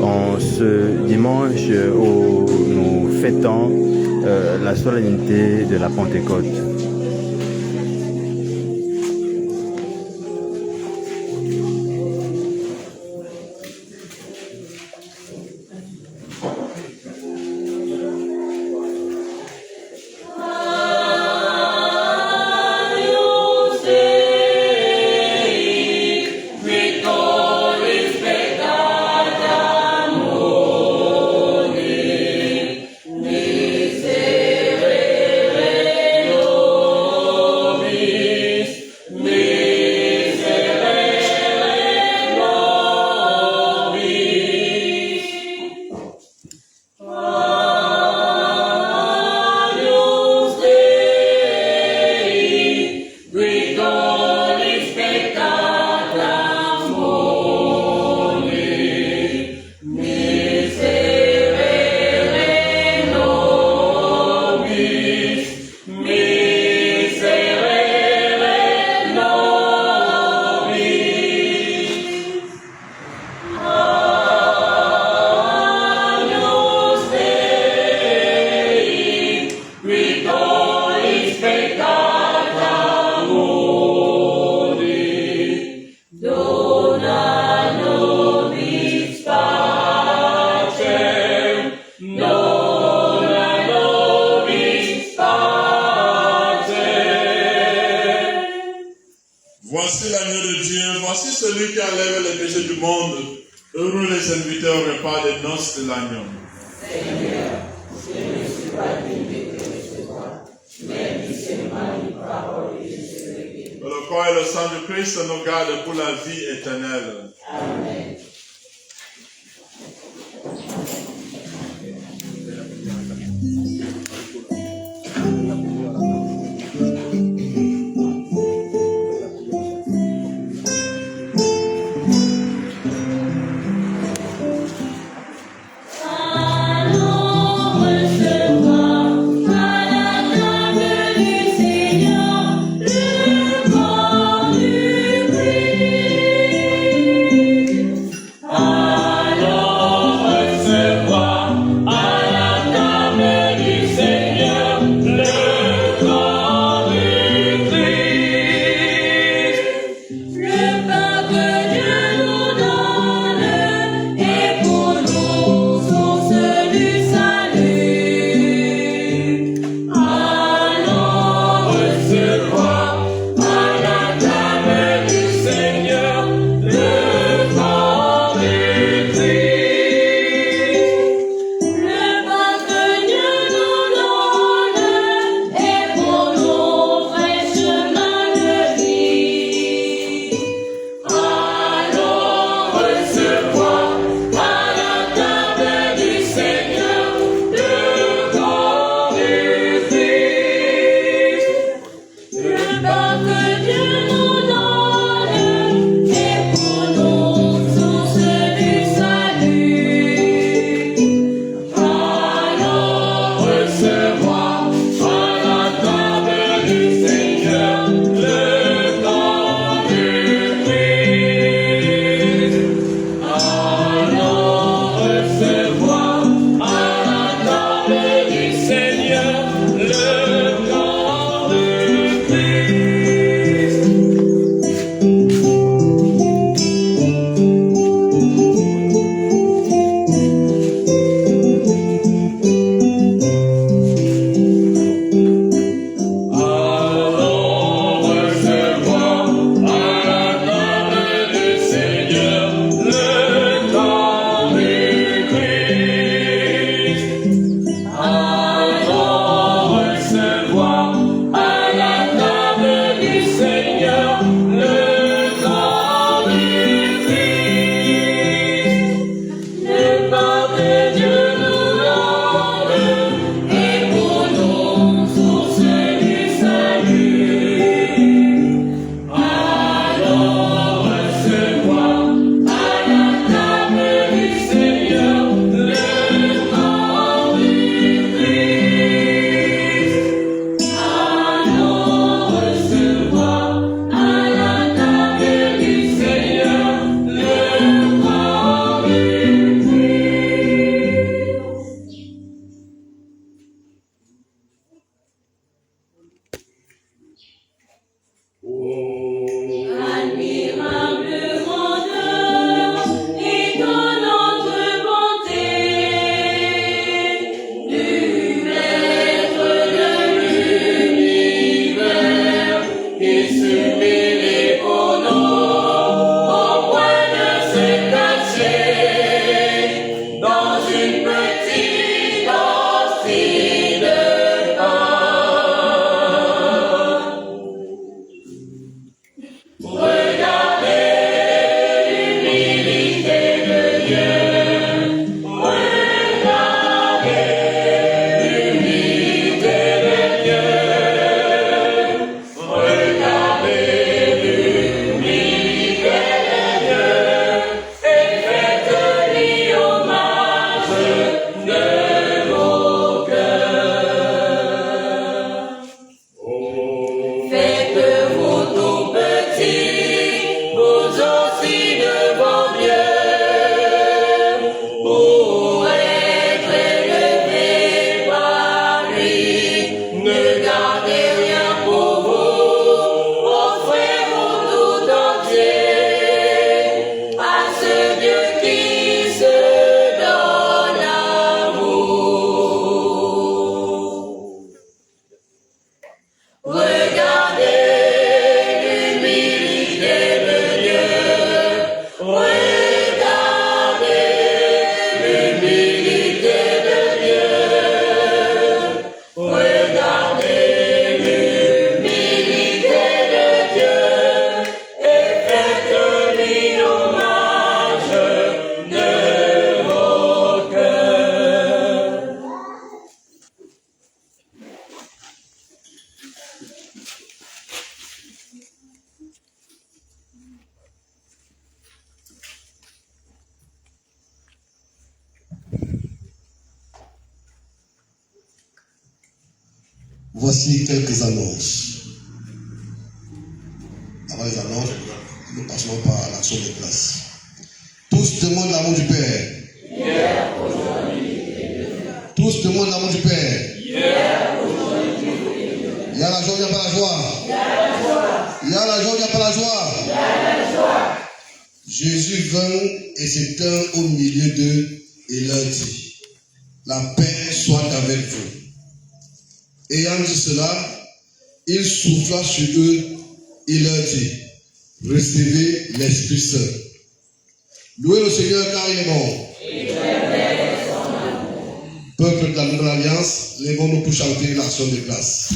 en ce dimanche où nous fêtons la solennité de la Pentecôte. Voici l'agneau de Dieu, voici celui qui enlève les péchés du monde. Heureux les invités au repas des noces de l'agneau. Seigneur, je ne suis pas digne de te recevoir, mais dis seulement une parole et je serai guéri. Que le corps et le sang du Christ nous gardent pour la vie éternelle. Amen. Le corps du Christ. Voici quelques annonces. Avant les annonces, nous passons par l'action de classe. Tous demandent l'amour du Père. Hier, aujourd'hui et demain. Tous demandent l'amour du Père. Hier, aujourd'hui et Il y a la joie, il n'y a pas la joie. Il y a la joie. Il y a la joie, il n'y a pas la joie. Il y a la joie. Jésus vint et se tint au milieu d'eux et leur dit, la paix soit avec vous. Ayant dit cela, il souffla sur eux et leur dit, recevez l'Esprit Saint. Louez le Seigneur car il est bon. Peuple de la Nouvelle Alliance, lèvons-nous pour chanter l'action de grâce.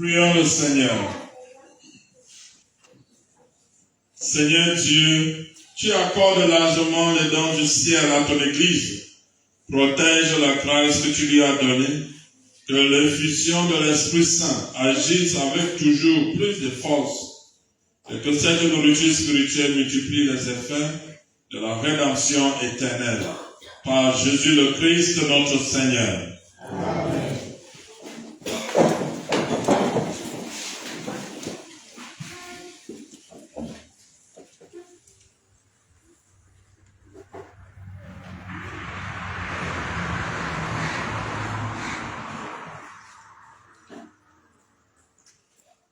Prions le Seigneur. Seigneur Dieu, tu accordes largement les dons du ciel à ton Église. Protège la grâce que tu lui as donnée, Que l'effusion de l'Esprit Saint agisse avec toujours plus de force et que cette nourriture spirituelle multiplie les effets de la rédemption éternelle. Par Jésus le Christ, notre Seigneur. Amen.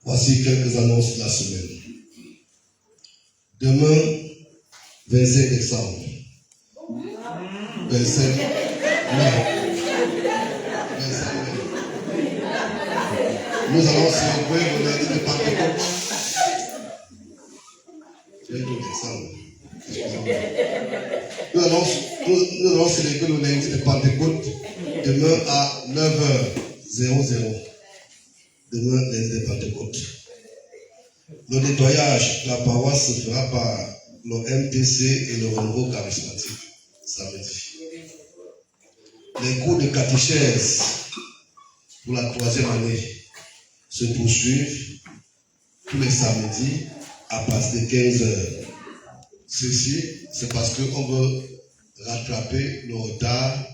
Voici quelques annonces de la semaine. Demain, 25 décembre. 25 mai. 25 mai. Nous allons célébrer le lundi de Pentecôte. 22 décembre. Nous allons célébrer le lundi de Pentecôte demain à 9h00. Demain, lundi de Pentecôte. Le nettoyage de la paroisse se fera par le MTC et le renouveau charismatique samedi. Les cours de catéchèse pour la 3e année se poursuivent tous les samedis à partir de 15h. Ceci, c'est parce qu'on veut rattraper le retard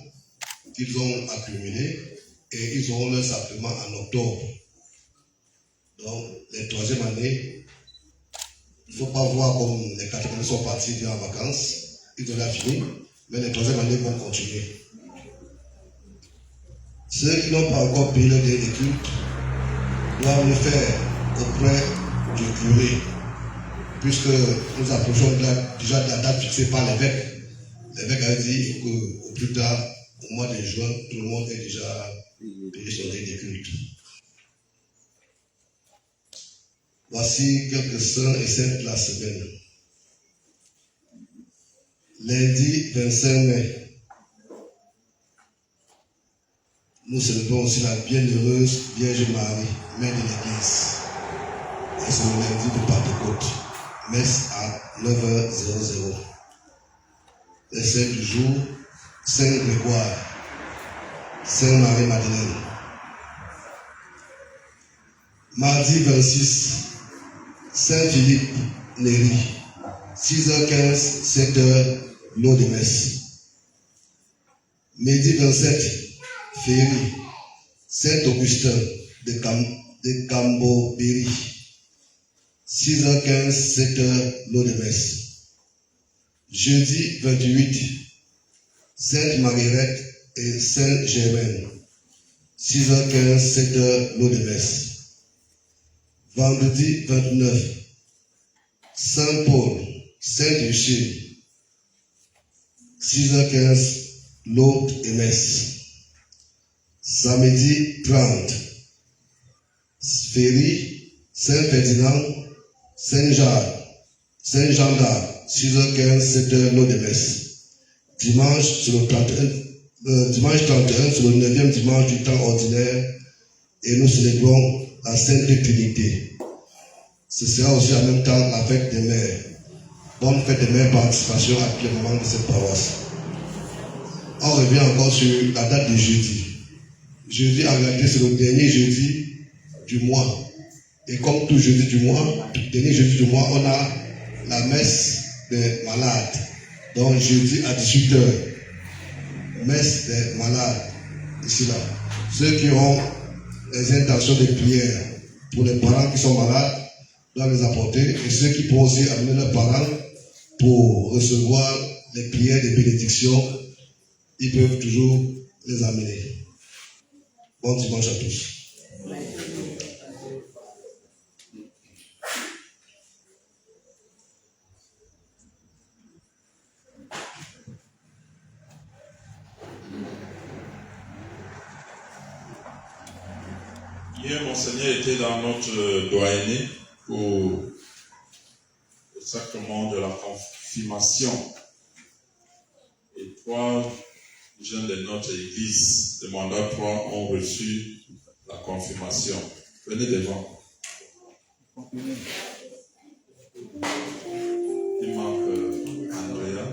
qu'ils ont accumulé et ils auront leur sacrement en octobre. Donc, les 3e années, il ne faut pas voir comme les 4e années sont partis en vacances, ils ont déjà fini, mais les 3e années vont continuer. Ceux qui n'ont pas encore payé leur dernier culte doivent le faire auprès du curé, puisque nous approchons déjà de la date fixée par l'évêque. L'évêque a dit qu'au plus tard, au mois de juin, tout le monde ait déjà payé son dernier culte. Voici quelques saints et saintes de la semaine. Lundi 25 mai, nous célébrons aussi la bienheureuse Vierge Marie, mère de l'Église. Et c'est le lundi de Pentecôte, messe à 9h00. Les saints du jour, Saint Grégoire, Sainte Marie-Madeleine. Mardi 26, Saint Philippe Néri, 6h15, 7h, l'eau de messe. Midi 27, Féry, Saint-Augustin de Cambobéry, 6h15, 7h, l'eau de messe. Jeudi 28, Sainte Marguerite et Saint Germain, 6h15, 7h, l'eau de messe. Vendredi 29, Saint Paul, Saint-Lucie, 6h15, l'eau et messe. Samedi 30, Féry, Saint-Ferdinand, Saint-Jacques, Saint-Jean d'Arc, 6h15, 7h, l'eau de messe. Dimanche 31, c'est le 9e dimanche du temps ordinaire, et nous célébrons la Sainte Trinité. Ce sera aussi en même temps la fête des mères. Bonne fête des mères, participation à tous les moments de cette paroisse. On revient encore sur la date de jeudi. Jeudi, en réalité, c'est le dernier jeudi du mois. Et comme tout jeudi du mois, le dernier jeudi du mois, on a la messe des malades. Donc jeudi à 18h, messe des malades, ici là. Ceux qui ont les intentions de prière pour les parents qui sont malades doivent les apporter, et ceux qui pourront aussi amener leurs parents pour recevoir les prières de bénédiction, ils peuvent toujours les amener. Bon dimanche à tous. Hier, Monseigneur était dans notre doyenné pour le sacrement de la confirmation. Et 3 jeunes de notre église de mandat 3 ont reçu la confirmation. Venez devant. Il manque Andrea,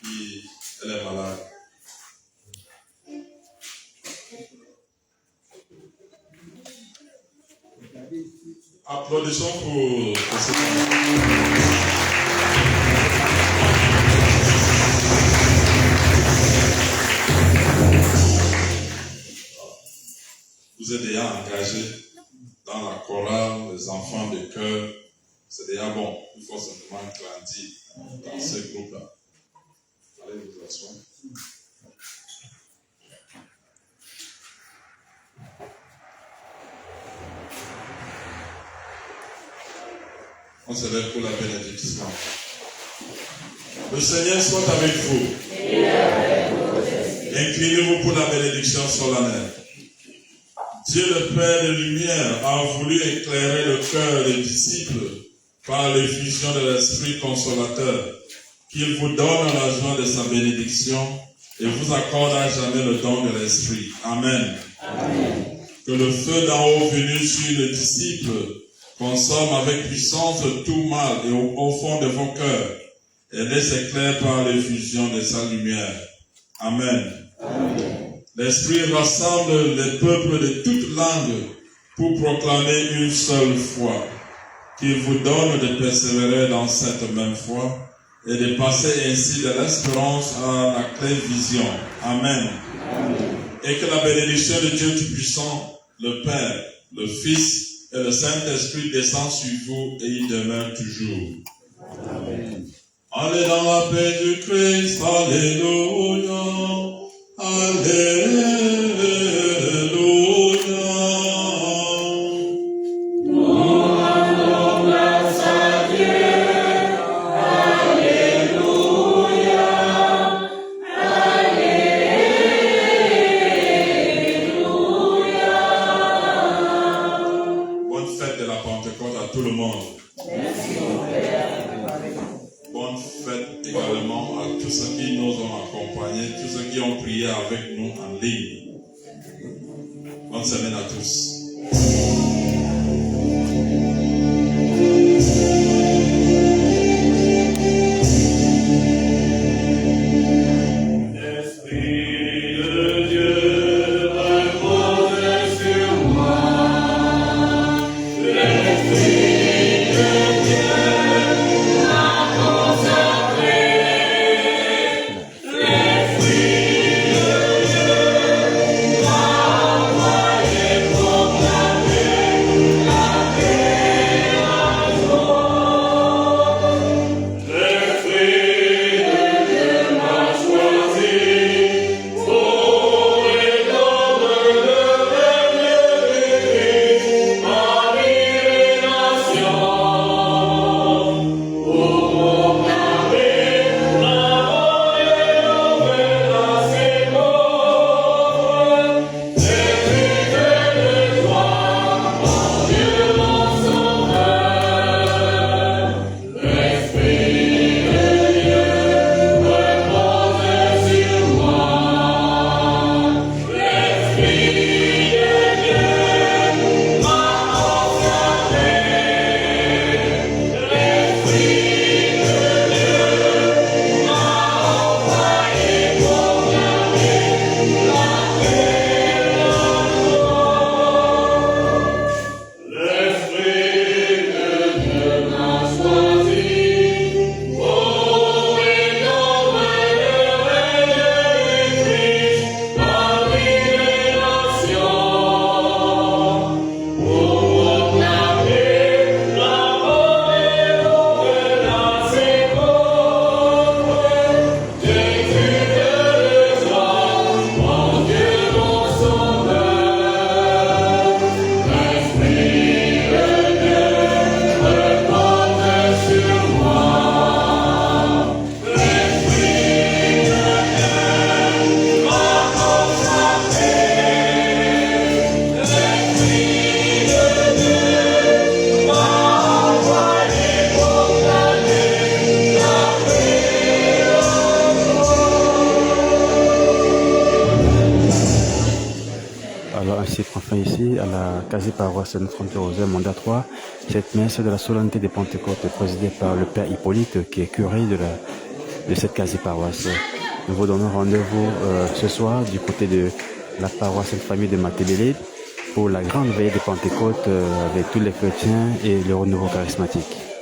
qui elle est malade. Applaudissons pour ce temps. Vous êtes déjà engagés dans la chorale, les enfants de cœur. C'est déjà bon. Il faut simplement grandir dans ce groupe-là. Allez vous asseoir. On se lève pour la bénédiction. Le Seigneur soit avec vous. Inclinez-vous pour la bénédiction solennelle. Dieu le Père de lumière a voulu éclairer le cœur des disciples par l'effusion de l'Esprit consolateur, qu'il vous donne la joie de sa bénédiction et vous accorde à jamais le don de l'Esprit. Amen. Amen. Que le feu d'en haut venu sur les disciples consomme avec puissance tout mal et au fond de vos cœurs et laisse éclair par l'effusion de sa lumière. Amen. Amen. L'Esprit rassemble les peuples de toutes langues pour proclamer une seule foi, qu'il vous donne de persévérer dans cette même foi et de passer ainsi de l'espérance à la claire vision. Amen. Amen. Et que la bénédiction de Dieu Tout-Puissant, le Père, le Fils et le Saint-Esprit descendent sur vous et y demeurent toujours. Amen. Allez dans la paix du Christ. Alléluia. Alléluia. Bonne fête de la Pentecôte à tout le monde. Merci, mon Père. Bonne fête également à tous ceux qui nous ont accompagnés, tous ceux qui ont prié avec nous en ligne. Bonne semaine à tous. Ici, à la quasi-paroisse Notre-Dame du Rosaire, mandat 3, cette messe de la solennité des Pentecôtes est présidée par le Père Hippolyte, qui est curé de cette quasi-paroisse. Nous vous donnons rendez-vous ce soir du côté de la paroisse Sainte-Famille de Matébélé pour la grande veillée de Pentecôte avec tous les chrétiens et le renouveau charismatique.